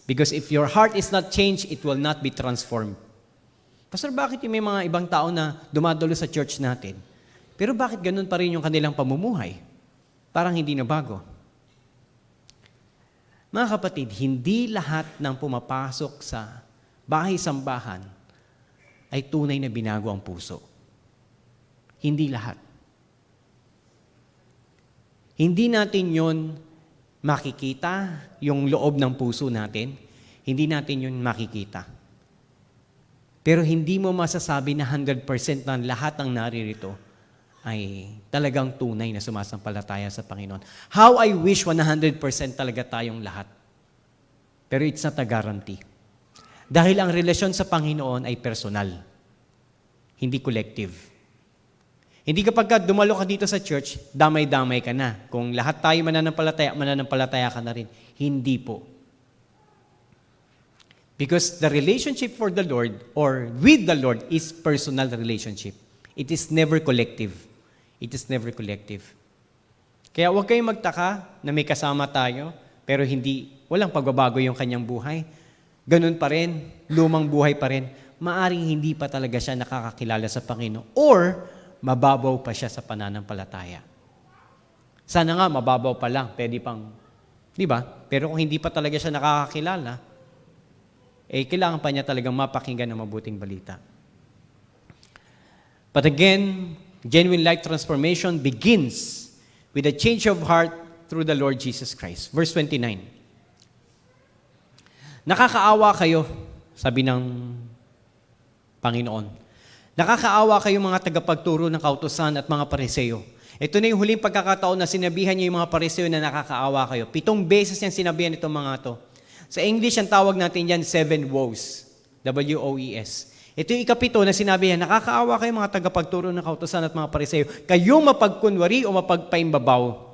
Because if your heart is not changed, it will not be transformed. Pastor, bakit yung may mga ibang tao na dumadalo sa church natin? Pero bakit ganun pa rin yung kanilang pamumuhay? Parang hindi na bago. Mga kapatid, hindi lahat ng pumapasok sa bahay-sambahan ay tunay na binago ang puso. Hindi lahat. Hindi natin yon makikita, yung loob ng puso natin. Hindi natin yon makikita. Pero hindi mo masasabi na 100% ng lahat ng naririto ay talagang tunay na sumasampalataya sa Panginoon. How I wish 100% talaga tayong lahat. Pero it's not a guarantee. Dahil ang relasyon sa Panginoon ay personal, hindi collective. Hindi kapag dumalo ka dito sa church, damay-damay ka na. Kung lahat tayo mananampalataya ka na rin. Hindi po. Because the relationship for the Lord or with the Lord is personal relationship. It is never collective. It is never collective. Kaya huwag kayong magtaka na may kasama tayo, pero walang pagbabago yung kanyang buhay. Ganun pa rin, lumang buhay pa rin. Maaring hindi pa talaga siya nakakakilala sa Panginoon or mababaw pa siya sa pananampalataya. Sana nga, mababaw pa lang, pwede pang, di ba? Pero kung hindi pa talaga siya nakakakilala, kailangan pa niya talagang mapakinggan ng mabuting balita. But again, genuine life transformation begins with a change of heart through the Lord Jesus Christ. Verse 29. Nakakaawa kayo, sabi ng Panginoon, Nakakaawa kayong mga tagapagturo ng kautusan at mga Pariseo. Ito na yung huling pagkakataon na sinabihan niyo yung mga Pariseo na nakakaawa kayo. 7 beses yan sinabihan itong mga to. Sa English, ang tawag natin yan 7 woes. W-O-E-S. Ito yung ikapito na sinabi niya, nakakaawa kayo mga tagapagturo ng kautusan at mga Pariseo. Kayong mapagkunwari o mapagpaimbabaw.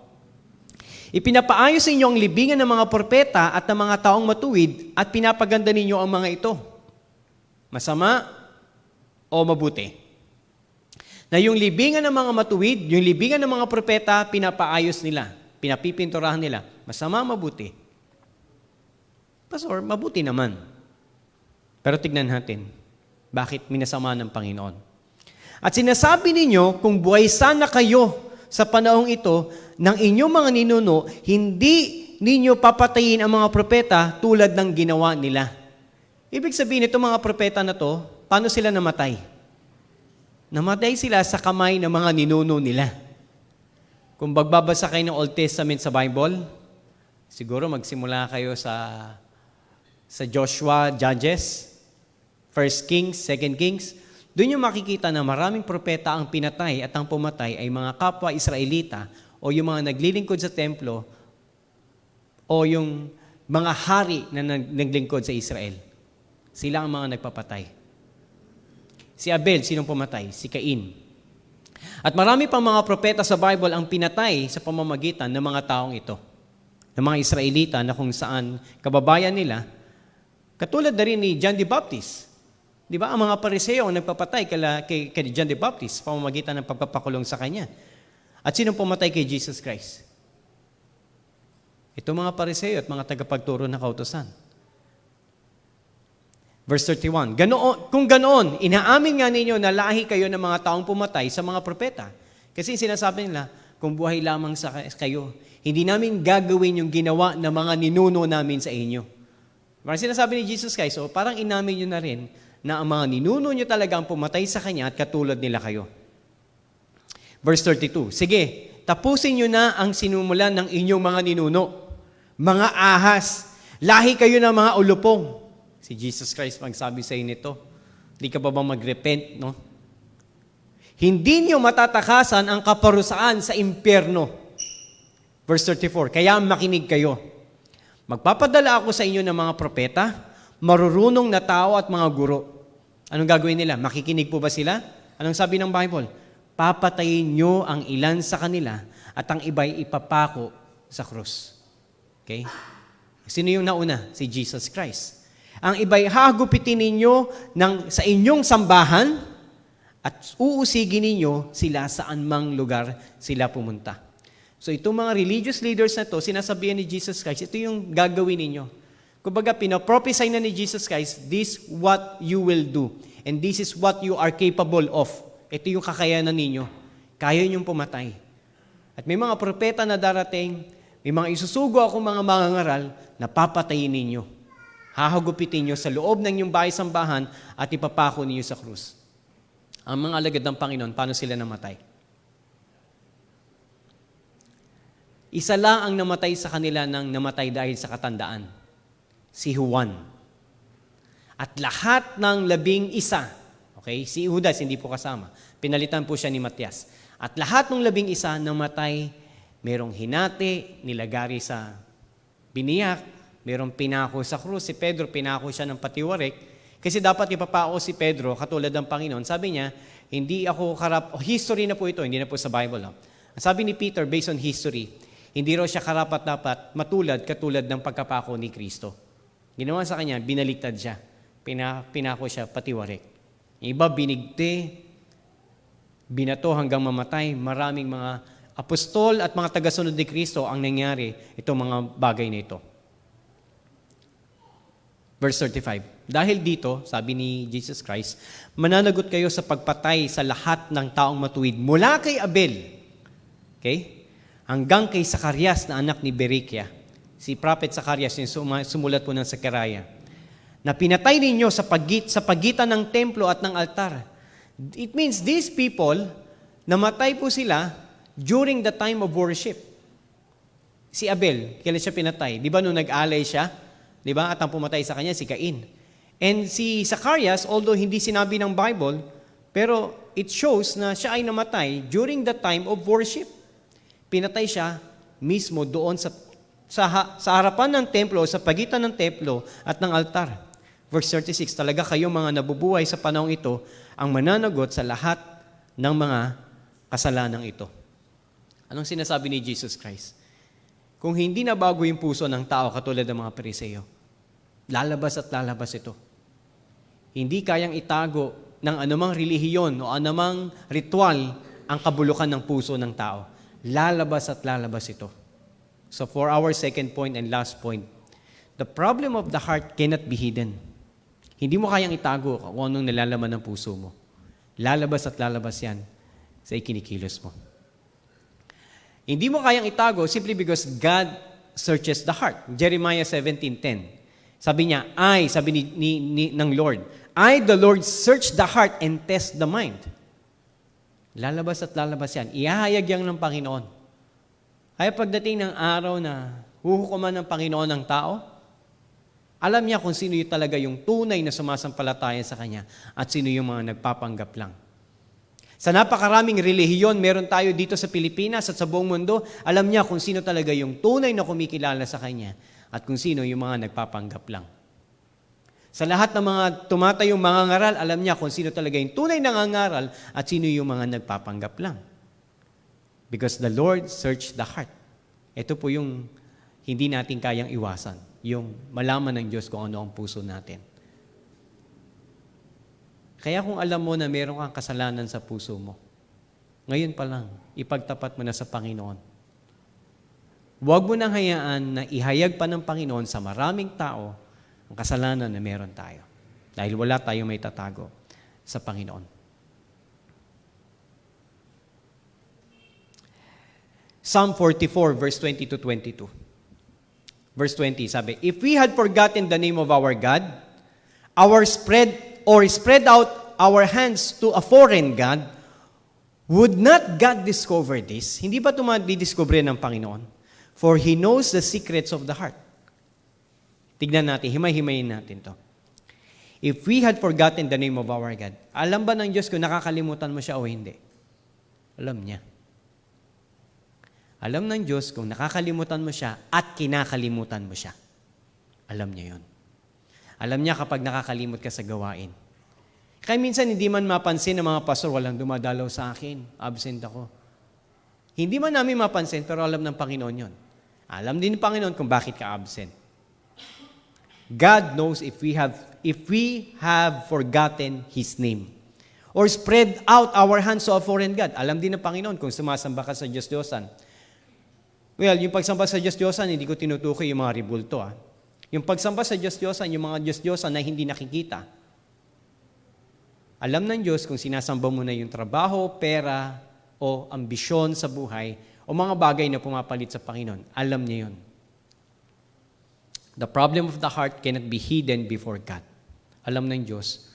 Ipinapaayos ninyo ang libingan ng mga propeta at ng mga taong matuwid at pinapaganda ninyo ang mga ito. Masama o mabuti? Na yung libingan ng mga matuwid, yung libingan ng mga propeta, pinapaayos nila, pinapipinturahan nila. Masama, mabuti? Pastor, mabuti naman. Pero tignan natin, bakit minasama ng Panginoon? At sinasabi ninyo, kung buhay sana kayo sa panahong ito, ng inyong mga ninuno, hindi ninyo papatayin ang mga propeta tulad ng ginawa nila. Ibig sabihin, itong mga propeta na to, paano sila namatay? Namatay sila sa kamay ng mga ninuno nila. Kung magbabasa kayo ng Old Testament sa Bible, siguro magsimula kayo sa Joshua, Judges, 1 Kings, 2 Kings, doon yung makikita na maraming propeta ang pinatay at ang pumatay ay mga kapwa Israelita o yung mga naglilingkod sa templo o yung mga hari na naglingkod sa Israel. Sila ang mga nagpapatay. Si Abel, sinong pumatay? Si Cain. At marami pang mga propeta sa Bible ang pinatay sa pamamagitan ng mga taong ito. Ng mga Israelita na kung saan kababayan nila, katulad na rin ni John the Baptist. Di ba? Ang mga Pariseo ang nagpapatay kay John the Baptist sa pamamagitan ng pagpapakulong sa kanya. At sinong pumatay kay Jesus Christ? Ito mga Pariseo at mga tagapagturo ng kautusan. Verse 31, kung ganoon, inaamin nga ninyo na lahi kayo ng mga taong pumatay sa mga propeta. Kasi sinasabi nila, kung buhay lamang sa kayo, hindi namin gagawin yung ginawa ng mga ninuno namin sa inyo. Parang sinasabi ni Jesus Christ, so parang inamin nyo na rin na ang mga ninuno nyo talaga ang pumatay sa Kanya at katulad nila kayo. Verse 32, sige, tapusin nyo na ang sinumulan ng inyong mga ninuno, mga ahas, lahi kayo ng mga ulupong. Si Jesus Christ magsabi sa inyo nito, hindi ka ba mag-repent, no? Hindi nyo matatakasan ang kaparusaan sa impyerno. Verse 34, kaya makinig kayo. Magpapadala ako sa inyo ng mga propeta, marurunong na tao at mga guro. Anong gagawin nila? Makikinig po ba sila? Anong sabi ng Bible? Papatayin nyo ang ilan sa kanila at ang iba'y ipapako sa krus. Okay? Sino yung nauna? Si Jesus Christ. Ang iba'y hagupitin ninyo sa inyong sambahan at uusigin ninyo sila saan mang lugar sila pumunta. So itong mga religious leaders na to, sinasabihan ni Jesus Christ, ito yung gagawin ninyo. Kumbaga, pinaprophesy na ni Jesus Christ, this what you will do. And this is what you are capable of. Ito yung kakayanan ninyo. Kaya ninyong pumatay. At may mga propeta na darating, may mga isusugo ako mga mangangaral na papatayin ninyo. Hahagupitin nyo sa loob ng inyong bahay-sambahan at ipapako ninyo sa krus. Ang mga alagad ng Panginoon, paano sila namatay? Isa lang ang namatay sa kanila nang namatay dahil sa katandaan. Si Juan. At lahat ng 11, okay, si Judas hindi po kasama. Pinalitan po siya ni Matias. At lahat ng 11 namatay, merong hinati, nilagari sa biniyak, merong pinako sa krus. Si Pedro, pinako siya ng patiwarik. Kasi dapat ipapako si Pedro, katulad ng Panginoon. Sabi niya, hindi ako history na po ito, hindi na po sa Bible. No? Sabi ni Peter, based on history, hindi raw siya karapat-dapat matulad katulad ng pagkapako ni Kristo. Ginawa sa kanya, binaliktad siya. Pinako siya, patiwarik. Iba, binigti, binato hanggang mamatay. Maraming mga apostol at mga tagasunod ni Kristo ang nangyari itong mga bagay na ito. Verse 35. Dahil dito, sabi ni Jesus Christ, mananagot kayo sa pagpatay sa lahat ng taong matuwid mula kay Abel, okay, hanggang kay Zacarias na anak ni Berekia. Si Prophet Zacarias yung sumulat po ng Zechariah, na pinatay ninyo sa pagitan ng templo at ng altar. It means these people, namatay po sila during the time of worship. Si Abel, kailan siya pinatay? Di ba nung nag-alay siya? Di ba? At ang pumatay sa kanya, si Cain. And si Zacarias, although hindi sinabi ng Bible, Pero it shows na siya ay namatay during the time of worship. Pinatay siya mismo doon sa harapan ng templo, sa pagitan ng templo at ng altar. Verse 36, talaga kayong mga nabubuhay sa panahong ito ang mananagot sa lahat ng mga kasalanan ito. Anong sinasabi ni Jesus Christ? Kung hindi na bago yung puso ng tao katulad ng mga Pariseo, lalabas at lalabas ito. Hindi kayang itago ng anumang relihiyon o anumang ritual ang kabulukan ng puso ng tao. Lalabas at lalabas ito. So for our second point and last point, the problem of the heart cannot be hidden. Hindi mo kayang itago kung anong nilalaman ng puso mo. Lalabas at lalabas yan sa ikinikilos mo. Hindi mo kayang itago simply because God searches the heart. Jeremiah 17:10. Sabi niya, sabi ng Lord, I, the Lord, search the heart and test the mind. Lalabas at lalabas yan. Ihahayag yan ng Panginoon. Kaya pagdating ng araw na huhukuman ng Panginoon ng tao, alam niya kung sino yung talaga yung tunay na sumasampalataya sa Kanya at sino yung mga nagpapanggap lang. Sa napakaraming relihiyon meron tayo dito sa Pilipinas at sa buong mundo, alam niya kung sino talaga yung tunay na kumikilala sa Kanya at kung sino yung mga nagpapanggap lang. Sa lahat ng mga tumatayong mga ngaral, alam niya kung sino talaga yung tunay na nangangaral at sino yung mga nagpapanggap lang. Because the Lord searched the heart. Ito po yung hindi natin kayang iwasan, yung malaman ng Diyos kung ano ang puso natin. Kaya kung alam mo na meron kang kasalanan sa puso mo, ngayon pa lang, ipagtapat mo na sa Panginoon. Huwag mo nang hayaan na ihayag pa ng Panginoon sa maraming tao ang kasalanan na meron tayo. Dahil wala tayong may tatago sa Panginoon. Psalm 44, verse 20 to 22. Verse 20, sabi, if we had forgotten the name of our God, spread out our hands to a foreign God, would not God discover this? Hindi ba ito madidiscover ng Panginoon? For He knows the secrets of the heart. Tignan natin, himay-himayin natin to. If we had forgotten the name of our God, alam ba ng Diyos kung nakakalimutan mo siya o hindi? Alam niya. Alam ng Diyos kung nakakalimutan mo siya at kinakalimutan mo siya. Alam niya yon. Alam niya kapag nakakalimot ka sa gawain. Kaya minsan hindi man mapansin ng mga pastor, walang dumadalaw sa akin, absent ako. Hindi man namin mapansin, pero alam ng Panginoon yon. Alam din ng Panginoon kung bakit ka absent. God knows if we have forgotten His name. Or spread out our hands to a foreign God. Alam din ng Panginoon kung sumasamba ka sa Diyos-Diyosan. Well, yung pagsamba sa Diyos-Diyosan, hindi ko tinutukoy yung mga ribulto. Yung pagsamba sa Diyos-Diyosan, yung mga Diyos-Diyosan na hindi nakikita. Alam ng Diyos kung sinasamba mo na yung trabaho, pera, o ambisyon sa buhay, o mga bagay na pumapalit sa Panginoon. Alam niya yun. The problem of the heart cannot be hidden before God. Alam ng Diyos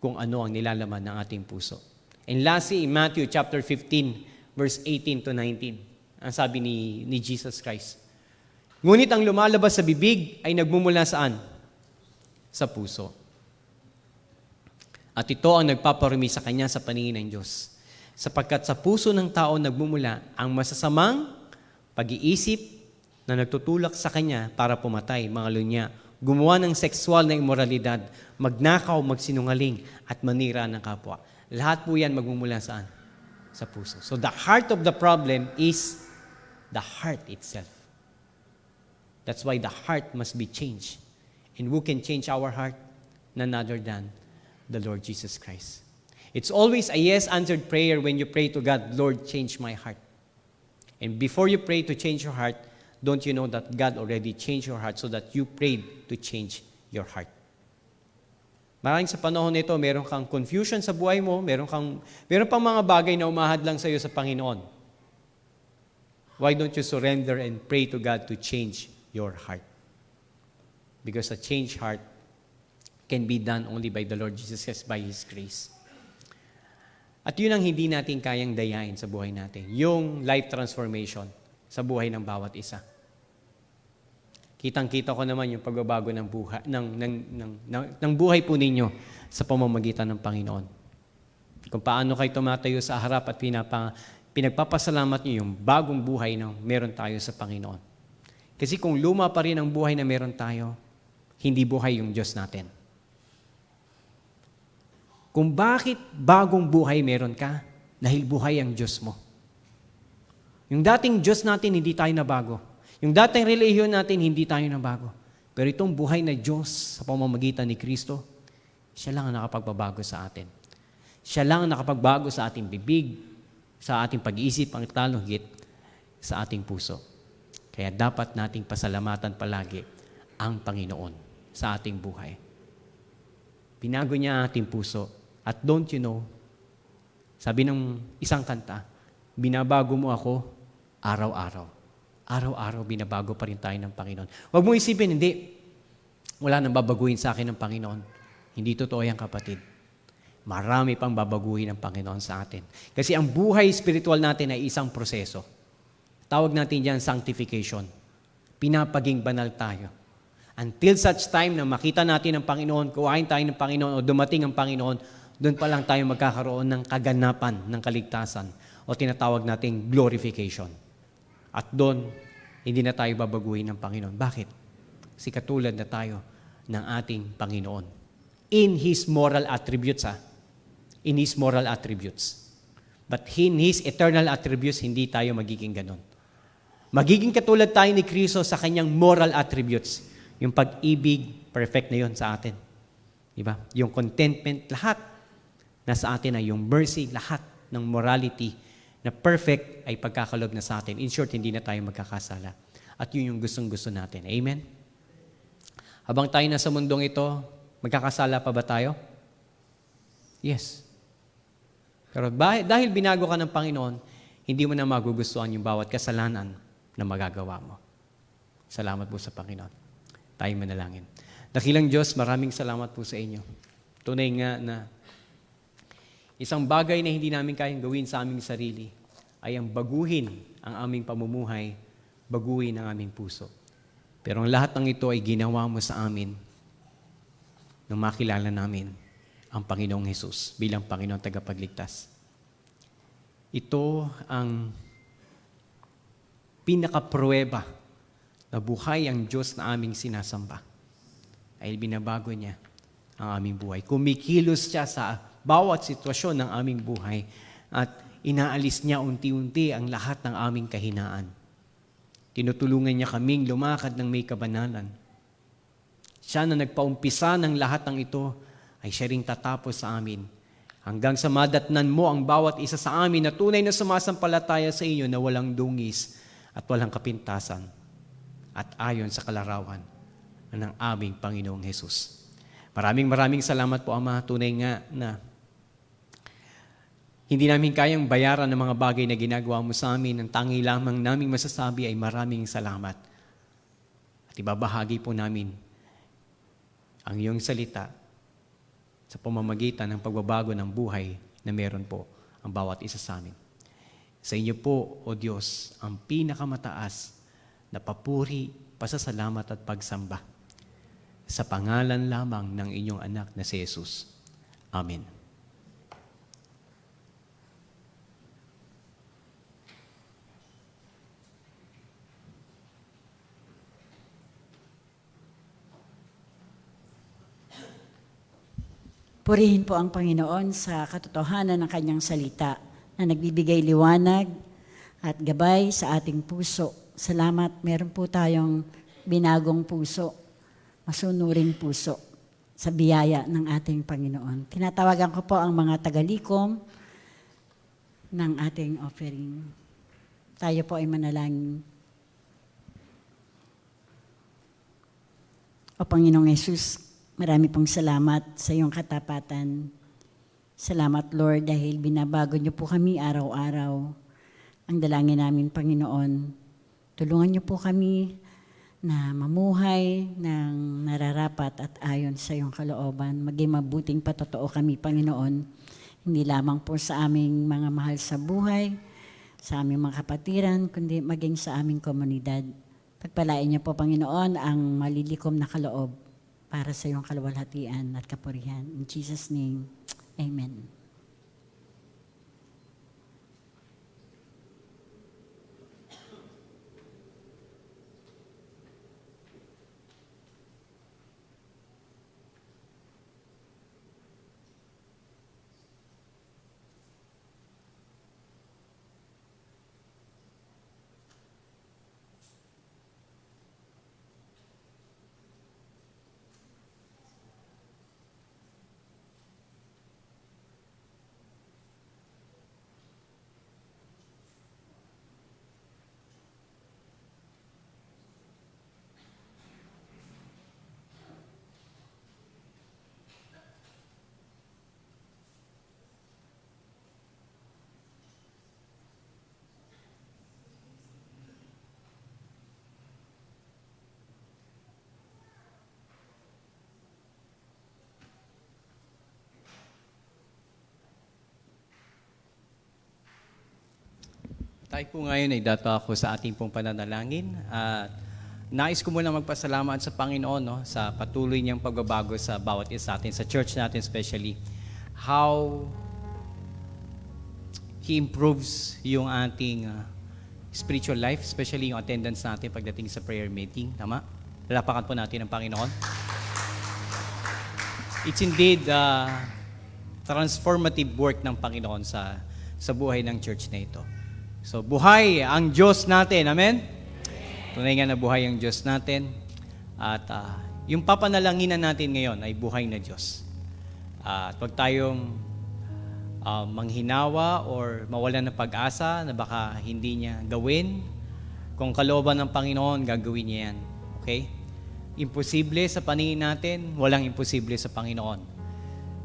kung ano ang nilalaman ng ating puso. And lastly, in Matthew chapter 15, verse 18 to 19, ang sabi ni Jesus Christ, ngunit ang lumalabas sa bibig ay nagmumula saan? Sa puso. At ito ang nagpaparumi sa kanya sa paningin ng Diyos. Sapagkat sa puso ng tao nagmumula ang masasamang pag-iisip na nagtutulak sa kanya para pumatay, mga lunya, gumawa ng sexual na immoralidad, magnakaw, magsinungaling, at manira ng kapwa. Lahat po yan magmumula saan? Sa puso. So the heart of the problem is the heart itself. That's why the heart must be changed. And who can change our heart? None other than the Lord Jesus Christ. It's always a yes-answered prayer when you pray to God, Lord, change my heart. And before you pray to change your heart, don't you know that God already changed your heart so that you prayed to change your heart? Maraming sa panahon nito, meron kang confusion sa buhay mo, meron pang mga bagay na umahadlang sa iyo sa Panginoon. Why don't you surrender and pray to God to change your heart? Because a changed heart can be done only by the Lord Jesus Christ, by His grace. At yun ang hindi natin kayang dayain sa buhay natin, yung life transformation sa buhay ng bawat isa. Kitang-kita ko naman yung pagbabago ng buhay ng buhay po ninyo sa pamamagitan ng Panginoon. Kung paano kayo tumatayo sa harap at pinagpapasalamat niyo yung bagong buhay na meron tayo sa Panginoon. Kasi kung luma pa rin ang buhay na meron tayo, hindi buhay yung Diyos natin. Kung bakit bagong buhay meron ka, dahil buhay ang Diyos mo. Yung dating Diyos natin, hindi tayo nabago. Yung dating relihiyon natin, hindi tayo nabago. Pero itong buhay na Diyos sa pamamagitan ni Kristo, siya lang ang nakapagbabago sa atin. Siya lang ang nakapagbago sa ating bibig, sa ating pag-iisip, ang talong higit sa ating puso. Kaya dapat nating pasalamatan palagi ang Panginoon sa ating buhay. Binago niya ang ating puso. At don't you know, sabi ng isang kanta, binabago mo ako araw-araw. Araw-araw binabago pa rin tayo ng Panginoon. Huwag mo isipin, hindi. Wala nang babaguhin sa akin ng Panginoon. Hindi totoo yan, kapatid. Marami pang babaguhin ng Panginoon sa atin. Kasi ang buhay spiritual natin ay isang proseso. Tawag natin diyan sanctification. Pinapaging banal tayo. Until such time na makita natin ang Panginoon, kuhain tayo ng Panginoon o dumating ang Panginoon, doon pa lang tayo magkakaroon ng kaganapan ng kaligtasan o tinatawag nating glorification. At doon, hindi na tayo babaguhin ng Panginoon. Bakit? Kasi katulad na tayo ng ating Panginoon. In His moral attributes, in His moral attributes. But in His eternal attributes, hindi tayo magiging ganon. Magiging katulad tayo ni Kristo sa kanyang moral attributes. Yung pag-ibig, perfect na yon sa atin. Diba? Yung contentment, lahat nasa atin ay yung mercy, lahat ng morality na perfect ay pagkakalob na sa atin. In short, hindi na tayo magkakasala. At yun yung gustong-gusto natin. Amen? Habang tayo nasa mundong ito, magkakasala pa ba tayo? Yes. Pero dahil binago ka ng Panginoon, hindi mo na magugustuhan yung bawat kasalanan na magagawa mo. Salamat po sa Panginoon. Tayo manalangin. Dakilang Diyos, maraming salamat po sa inyo. Tunay nga na isang bagay na hindi namin kayang gawin sa aming sarili ay ang baguhin ang aming pamumuhay, baguhin ang aming puso. Pero ang lahat ng ito ay ginawa mo sa amin nung makilala namin ang Panginoong Hesus bilang Panginoong tagapagligtas. Ito ang pinakapruweba na buhay ang Diyos na aming sinasamba. Ay binabago niya ang aming buhay. Kumikilos siya sa bawat sitwasyon ng aming buhay at inaalis niya unti-unti ang lahat ng aming kahinaan. Tinutulungan niya kaming lumakad ng may kabanalan. Siya na nagpaumpisa ng lahat ng ito ay siya ring tatapos sa amin. Hanggang sa madatnan mo ang bawat isa sa amin na tunay na sumasampalataya sa inyo na walang dungis at walang kapintasan at ayon sa kalarawan ng aming Panginoong Hesus. Maraming salamat po, Ama. Tunay nga na hindi namin kayang bayaran ng mga bagay na ginagawa mo sa amin. Ang tangi lamang naming masasabi ay maraming salamat. At ibabahagi po namin ang iyong salita sa pamamagitan ng pagbabago ng buhay na meron po ang bawat isa sa amin. Sa inyo po, O Diyos, ang pinakamataas na papuri, pasasalamat at pagsamba sa pangalan lamang ng inyong anak na si Jesus. Amen. Purihin po ang Panginoon sa katotohanan ng kanyang salita na nagbibigay liwanag at gabay sa ating puso. Salamat, meron po tayong binagong puso, masunuring puso sa biyaya ng ating Panginoon. Tinatawagan ko po ang mga tagalikom ng ating offering. Tayo po ay manalangin. O Panginoong Yesus, marami pong salamat sa iyong katapatan. Salamat, Lord, dahil binabago niyo po kami araw-araw. Ang dalangin namin, Panginoon, tulungan niyo po kami na mamuhay ng nararapat at ayon sa iyong kalooban. Maging mabuting patotoo kami, Panginoon, hindi lamang po sa aming mga mahal sa buhay, sa aming mga kapatiran, kundi maging sa aming komunidad. Pagpalain niyo po, Panginoon, ang malilikom na kaloob para sa iyong kaluwalhatian at kapurihan. In Jesus' name, Amen. Tayo po ngayon ay dato ako sa ating pong pananalangin at nais ko muna magpasalamat sa Panginoon sa patuloy niyang pagbabago sa bawat isa atin, sa church natin especially. How He improves yung ating spiritual life, especially yung attendance natin pagdating sa prayer meeting. Tama? Lalapakan po natin ang Panginoon. It's indeed transformative work ng Panginoon sa buhay ng church na ito. So, buhay ang Diyos natin. Amen? Tunay nga na buhay ang Diyos natin. At yung papanalanginan natin ngayon ay buhay na Diyos. At huwag tayong manghinawa or mawalan ng pag-asa na baka hindi niya gawin. Kung kalooban ng Panginoon, gagawin niya yan. Okay? Imposible sa paningin natin, walang imposible sa Panginoon.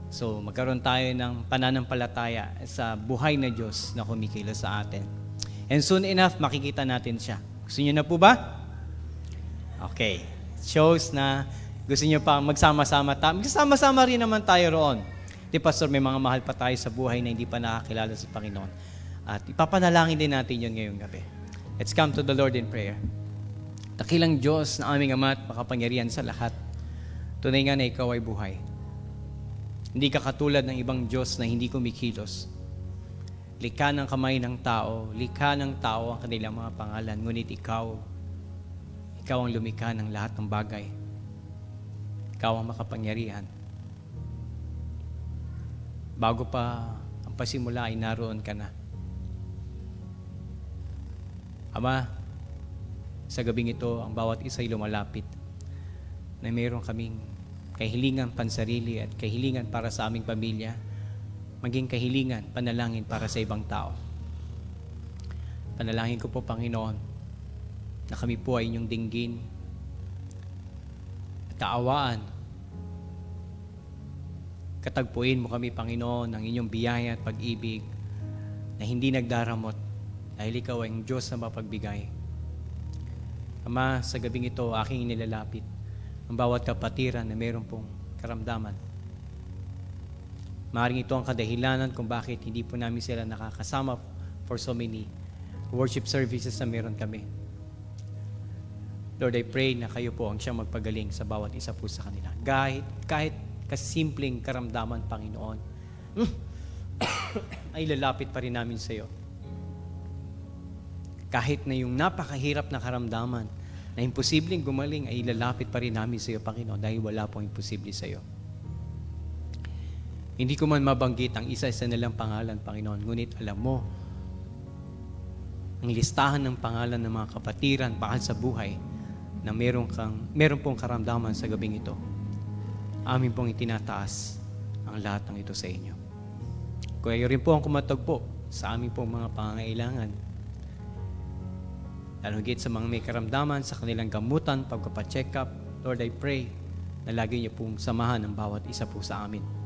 So, magkaroon tayo ng pananampalataya sa buhay na Diyos na kumikilos sa atin. And soon enough, makikita natin siya. Gusto niyo na po ba? Okay. Shows na gusto niyo pa magsama-sama. Magsama-sama rin naman tayo roon. Di Pastor, may mga mahal pa tayo sa buhay na hindi pa nakakilala sa Panginoon. At ipapanalangin din natin yun ngayong gabi. Let's come to the Lord in prayer. Dakilang Diyos na aming Ama at makapangyarihan sa lahat. Tunay nga na ikaw ay buhay. Hindi ka katulad ng ibang Diyos na hindi kumikilos. Likha ng kamay ng tao, likha ng tao ang kanilang mga pangalan, ngunit ikaw ang lumikha ng lahat ng bagay. Ikaw ang makapangyarihan. Bago pa ang pasimula ay naroon ka na. Ama, sa gabing ito, ang bawat isa ay lumalapit na mayroon kaming kahilingan pansarili at kahilingan para sa aming pamilya, maging kahilingan, panalangin para sa ibang tao. Panalangin ko po, Panginoon, na kami po ay inyong dinggin at kaawaan. Katagpuin mo kami, Panginoon, ng inyong biyaya at pag-ibig na hindi nagdaramot dahil ikaw ay ang Diyos na mapagbigay. Ama, sa gabing ito, aking inilalapit ang bawat kapatiran na mayroon pong karamdaman. Maaaring ito ang kadahilanan kung bakit hindi po namin sila nakakasama for so many worship services na meron kami. Lord, I pray na kayo po ang siyang magpagaling sa bawat isa po sa kanila. Kahit kasimpleng karamdaman, Panginoon, ay lalapit pa rin namin sa iyo. Kahit na yung napakahirap na karamdaman na imposibleng gumaling, ay lalapit pa rin namin sa iyo, Panginoon, dahil wala pong imposible sa iyo. Hindi ko man mabanggit ang isa-isa nilang pangalan, Panginoon, ngunit alam mo, ang listahan ng pangalan ng mga kapatiran bakal sa buhay na meron pong karamdaman sa gabing ito. Amin pong itinataas ang lahat ng ito sa inyo. Kaya rin po ang kumatagpo sa amin pong mga pangangailangan. Lalo higit sa mga may karamdaman sa kanilang gamutan, pagpapacheck up, Lord, I pray na lagi niyo pong samahan ang bawat isa po sa amin.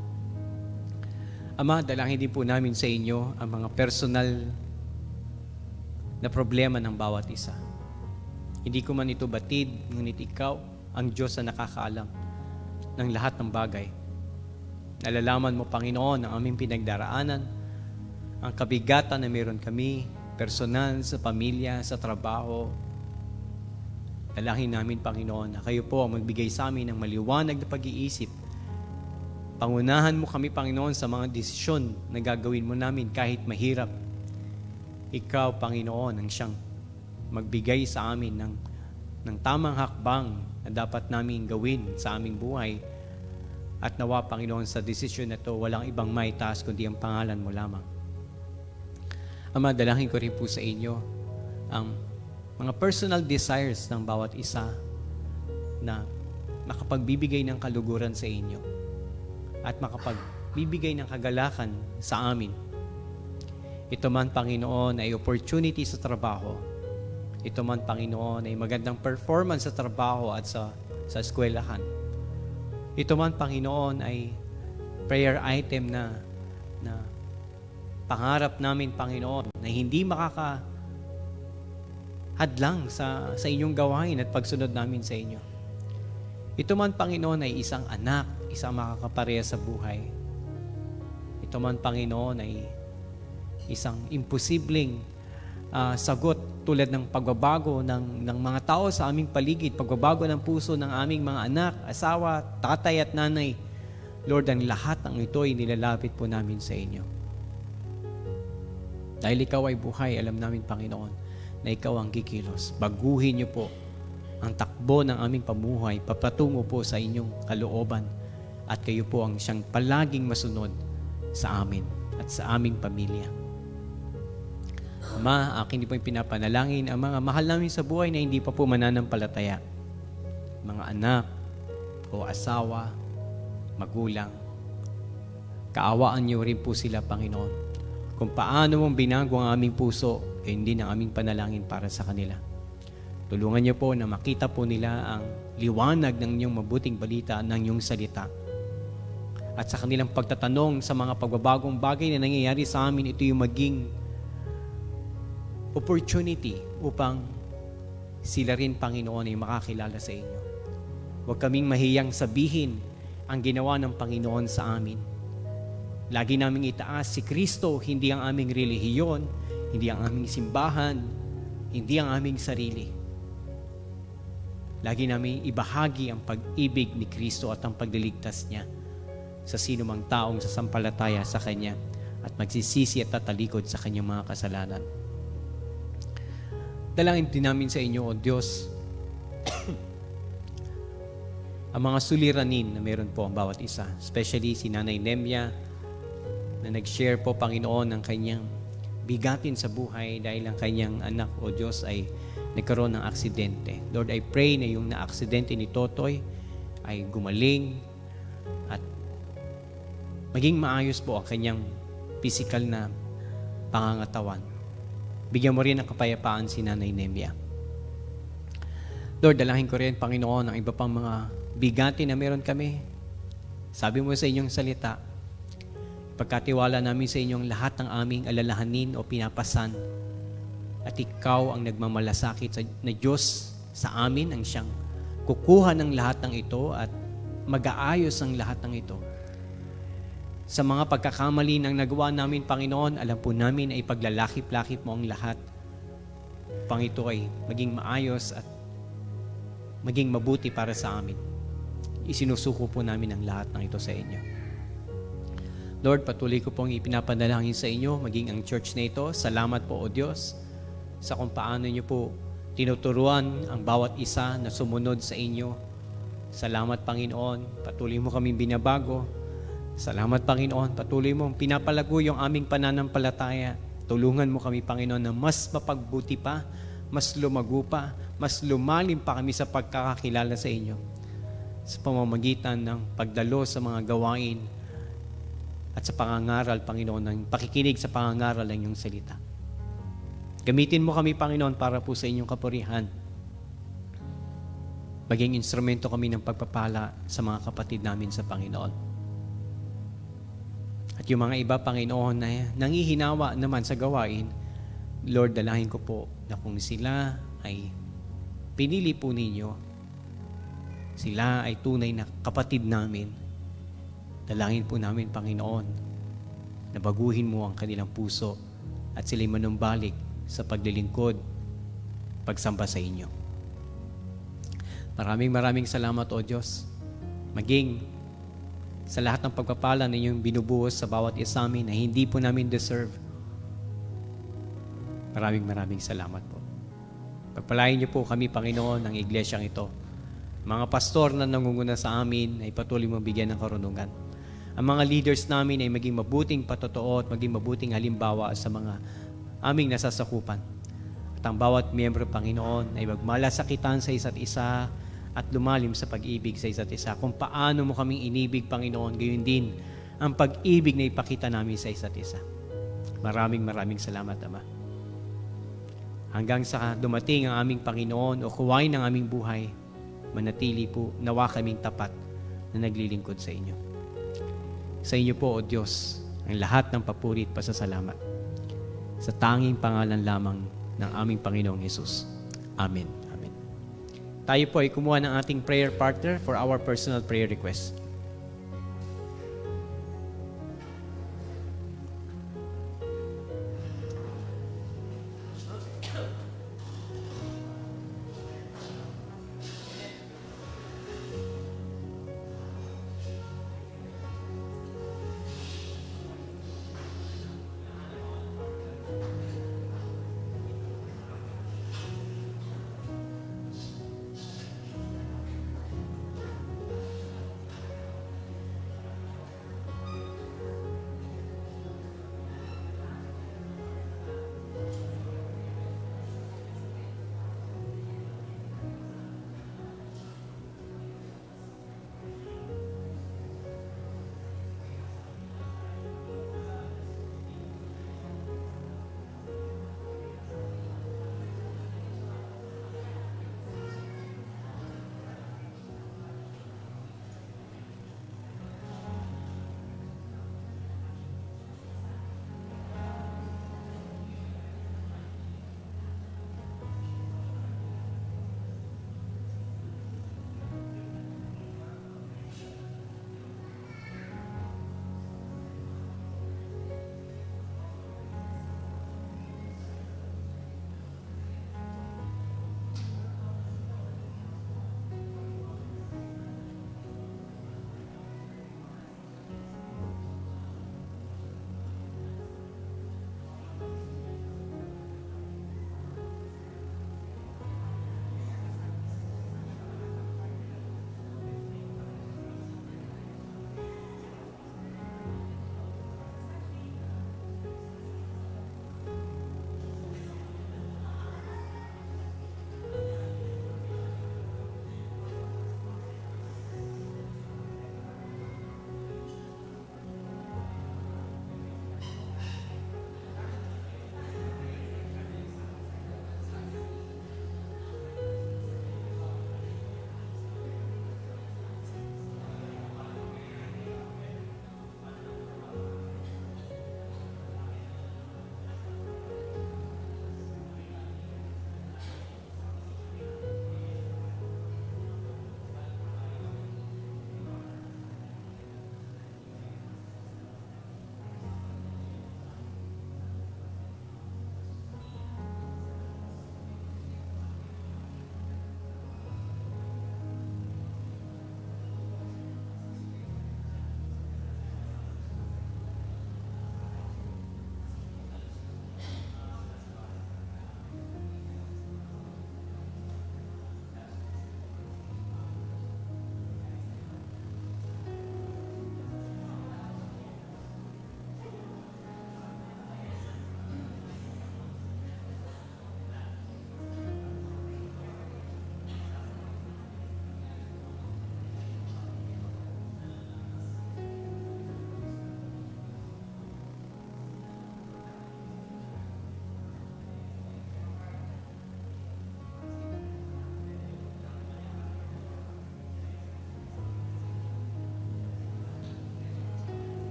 Ama, dalangin din po namin sa inyo ang mga personal na problema ng bawat isa. Hindi ko man ito batid, ngunit ikaw ang Diyos na nakakaalam ng lahat ng bagay. Nalalaman mo, Panginoon, ang aming pinagdaraanan, ang kabigatan na meron kami, personal, sa pamilya, sa trabaho. Dalangin namin, Panginoon, na kayo po ang magbigay sa amin ng maliwanag na pag-iisip. Pangunahan mo kami, Panginoon, sa mga desisyon na gagawin mo namin kahit mahirap. Ikaw, Panginoon, ang siyang magbigay sa amin ng tamang hakbang na dapat namin gawin sa aming buhay. At nawa, Panginoon, sa desisyon na ito, walang ibang maitaas kundi ang pangalan mo lamang. Ama, dalangin ko rin po sa inyo ang mga personal desires ng bawat isa na makapagbibigay ng kaluguran sa inyo at makapagbibigay ng kagalakan sa amin. Ito man, Panginoon, ay opportunity sa trabaho. Ito man, Panginoon, ay magandang performance sa trabaho at sa eskwelahan. Ito man, Panginoon, ay prayer item na pangarap namin, Panginoon, na hindi makakahadlang sa inyong gawain at pagsunod namin sa inyo. Ito man, Panginoon, ay isang anak, isang makakapareha sa buhay. Ito man, Panginoon, ay isang imposibleng sagot tulad ng pagbabago ng mga tao sa aming paligid, pagbabago ng puso ng aming mga anak, asawa, tatay at nanay. Lord, ang lahat ng ito ay nilalapit po namin sa inyo. Dahil ikaw ay buhay, alam namin, Panginoon, na ikaw ang kikilos. Baguhin niyo po ang takbo ng aming pamuhay, papatungo po sa inyong kalooban, at kayo po ang siyang palaging masunod sa amin at sa aming pamilya. Ama, akin po yung pinapanalangin ang mga mahal namin sa buhay na hindi pa po mananampalataya. Mga anak o asawa, magulang. Kaawaan niyo rin po sila, Panginoon. Kung paano mong binago ang aming puso, hindi ng aming panalangin para sa kanila. Tulungan niyo po na makita po nila ang liwanag ng inyong mabuting balita, ng inyong salita. At sa kanilang pagtatanong sa mga pagbabagong bagay na nangyayari sa amin, ito yung maging opportunity upang sila rin, Panginoon, ay makakilala sa inyo. Huwag kaming mahiyang sabihin ang ginawa ng Panginoon sa amin. Lagi naming itaas si Kristo, hindi ang aming relihiyon, hindi ang aming simbahan, hindi ang aming sarili. Lagi namin ibahagi ang pag-ibig ni Kristo at ang pagliligtas niya sa sino mang taong sasampalataya sa Kanya at magsisisi at tatalikod sa Kanyang mga kasalanan. Dalangin din namin sa inyo, O Diyos, ang mga suliranin na meron po ang bawat isa, especially si Nanay Nemya, na nag-share po, Panginoon, ng kanyang bigatin sa buhay dahil ang kanyang anak, O Diyos, ay nagkaroon ng aksidente. Lord, I pray na yung na-aksidente ni Totoy ay gumaling at maging maayos po ang kanyang physical na pangangatawan. Bigyan mo rin ng kapayapaan si Nanay Nemya. Lord, dalahin ko rin, Panginoon, ang iba pang mga bigati na meron kami. Sabi mo sa inyong salita, pagkatiwala namin sa inyong lahat ng aming alalahanin o pinapasan, at ikaw ang nagmamalasakit na Diyos sa amin, ang siyang kukuha ng lahat ng ito at mag-aayos ang lahat ng ito. Sa mga pagkakamali ng nagawa namin, Panginoon, alam po namin ay paglalakip-lakip mo ang lahat. Pang ito ay maging maayos at maging mabuti para sa amin. Isinusuko po namin ang lahat ng ito sa inyo. Lord, patuloy ko pong ipinapanalangin sa inyo, maging ang church na ito. Salamat po, O Diyos, sa kung paano niyo po tinuturuan ang bawat isa na sumunod sa inyo. Salamat, Panginoon. Patuloy mo kaming binabago. Salamat, Panginoon. Patuloy mo pinapalago yung aming pananampalataya. Tulungan mo kami, Panginoon, na mas mapagbuti pa, mas lumago pa, mas lumalim pa kami sa pagkakakilala sa inyo. Sa pamamagitan ng pagdalo sa mga gawain at sa pangangaral, Panginoon, ng pakikinig sa pangangaral ng iyong salita. Gamitin mo kami, Panginoon, para po sa inyong kapurihan. Maging instrumento kami ng pagpapala sa mga kapatid namin sa Panginoon. At yung mga iba, Panginoon, na nangihinawa naman sa gawain, Lord, dalahin ko po na kung sila ay pinili po ninyo, sila ay tunay na kapatid namin, dalangin po namin, Panginoon, na baguhin mo ang kanilang puso at sila'y manumbalik sa paglilingkod, pagsamba sa inyo. Maraming salamat, O Diyos. Maging sa lahat ng pagpapala na inyong binubuhos sa bawat isa amin na hindi po namin deserve. Maraming salamat po. Pagpalain niyo po kami, Panginoon, ng iglesyang ito. Mga pastor na nangunguna sa amin ay patuloy mong bigyan ng karunungan. Ang mga leaders namin ay maging mabuting patotoo at maging mabuting halimbawa sa mga aming nasasakupan. At ang bawat miyembro, Panginoon, ay magmalasakitan sa isa't isa at lumalim sa pag-ibig sa isa't isa. Kung paano mo kaming inibig, Panginoon, gayon din ang pag-ibig na ipakita namin sa isa't isa. Maraming salamat, Ama. Hanggang sa dumating ang aming Panginoon o kuwain ng aming buhay, manatili po nawa kaming tapat na naglilingkod sa inyo. Sa inyo po, O Diyos, ang lahat ng papuri at pasasalamat. Sa tanging pangalan lamang ng aming Panginoong Hesus. Amen. Amen. Tayo po ay kumuha ng ating prayer partner for our personal prayer request.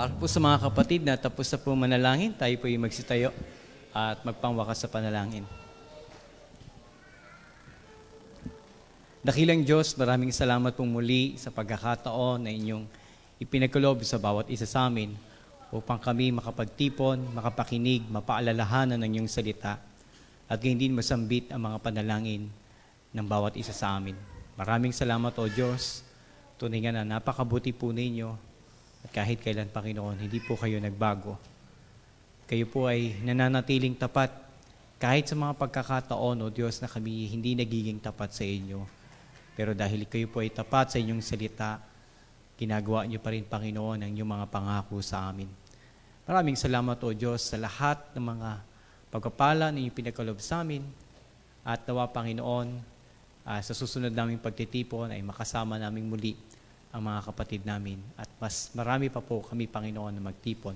Para po sa mga kapatid na tapos na po manalangin, tayo po yung magsitayo at magpangwakas sa panalangin. Dakilang Diyos, maraming salamat pong muli sa pagkakataon na inyong ipinagkaloob sa bawat isa sa amin upang kami makapagtipon, makapakinig, mapaalalahanan ng iyong salita at hindi masambit ang mga panalangin ng bawat isa sa amin. Maraming salamat o Diyos, tunay nga na napakabuti po ninyo at kahit kailan, Panginoon, hindi po kayo nagbago. Kayo po ay nananatiling tapat kahit sa mga pagkakataon o Diyos na kami hindi nagiging tapat sa inyo. Pero dahil kayo po ay tapat sa inyong salita, ginagawa niyo pa rin, Panginoon, ang inyong mga pangako sa amin. Maraming salamat o Diyos sa lahat ng mga pagpapala na inyong pinagkaloob sa amin at nawa, Panginoon, sa susunod naming pagtitipon ay makasama naming muli ang mga kapatid namin at mas marami pa po kami, Panginoon, na magtipon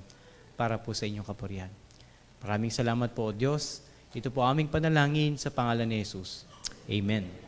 para po sa inyong kapurihan. Maraming salamat po o Diyos. Ito po aming panalangin sa pangalan ni Jesus. Amen.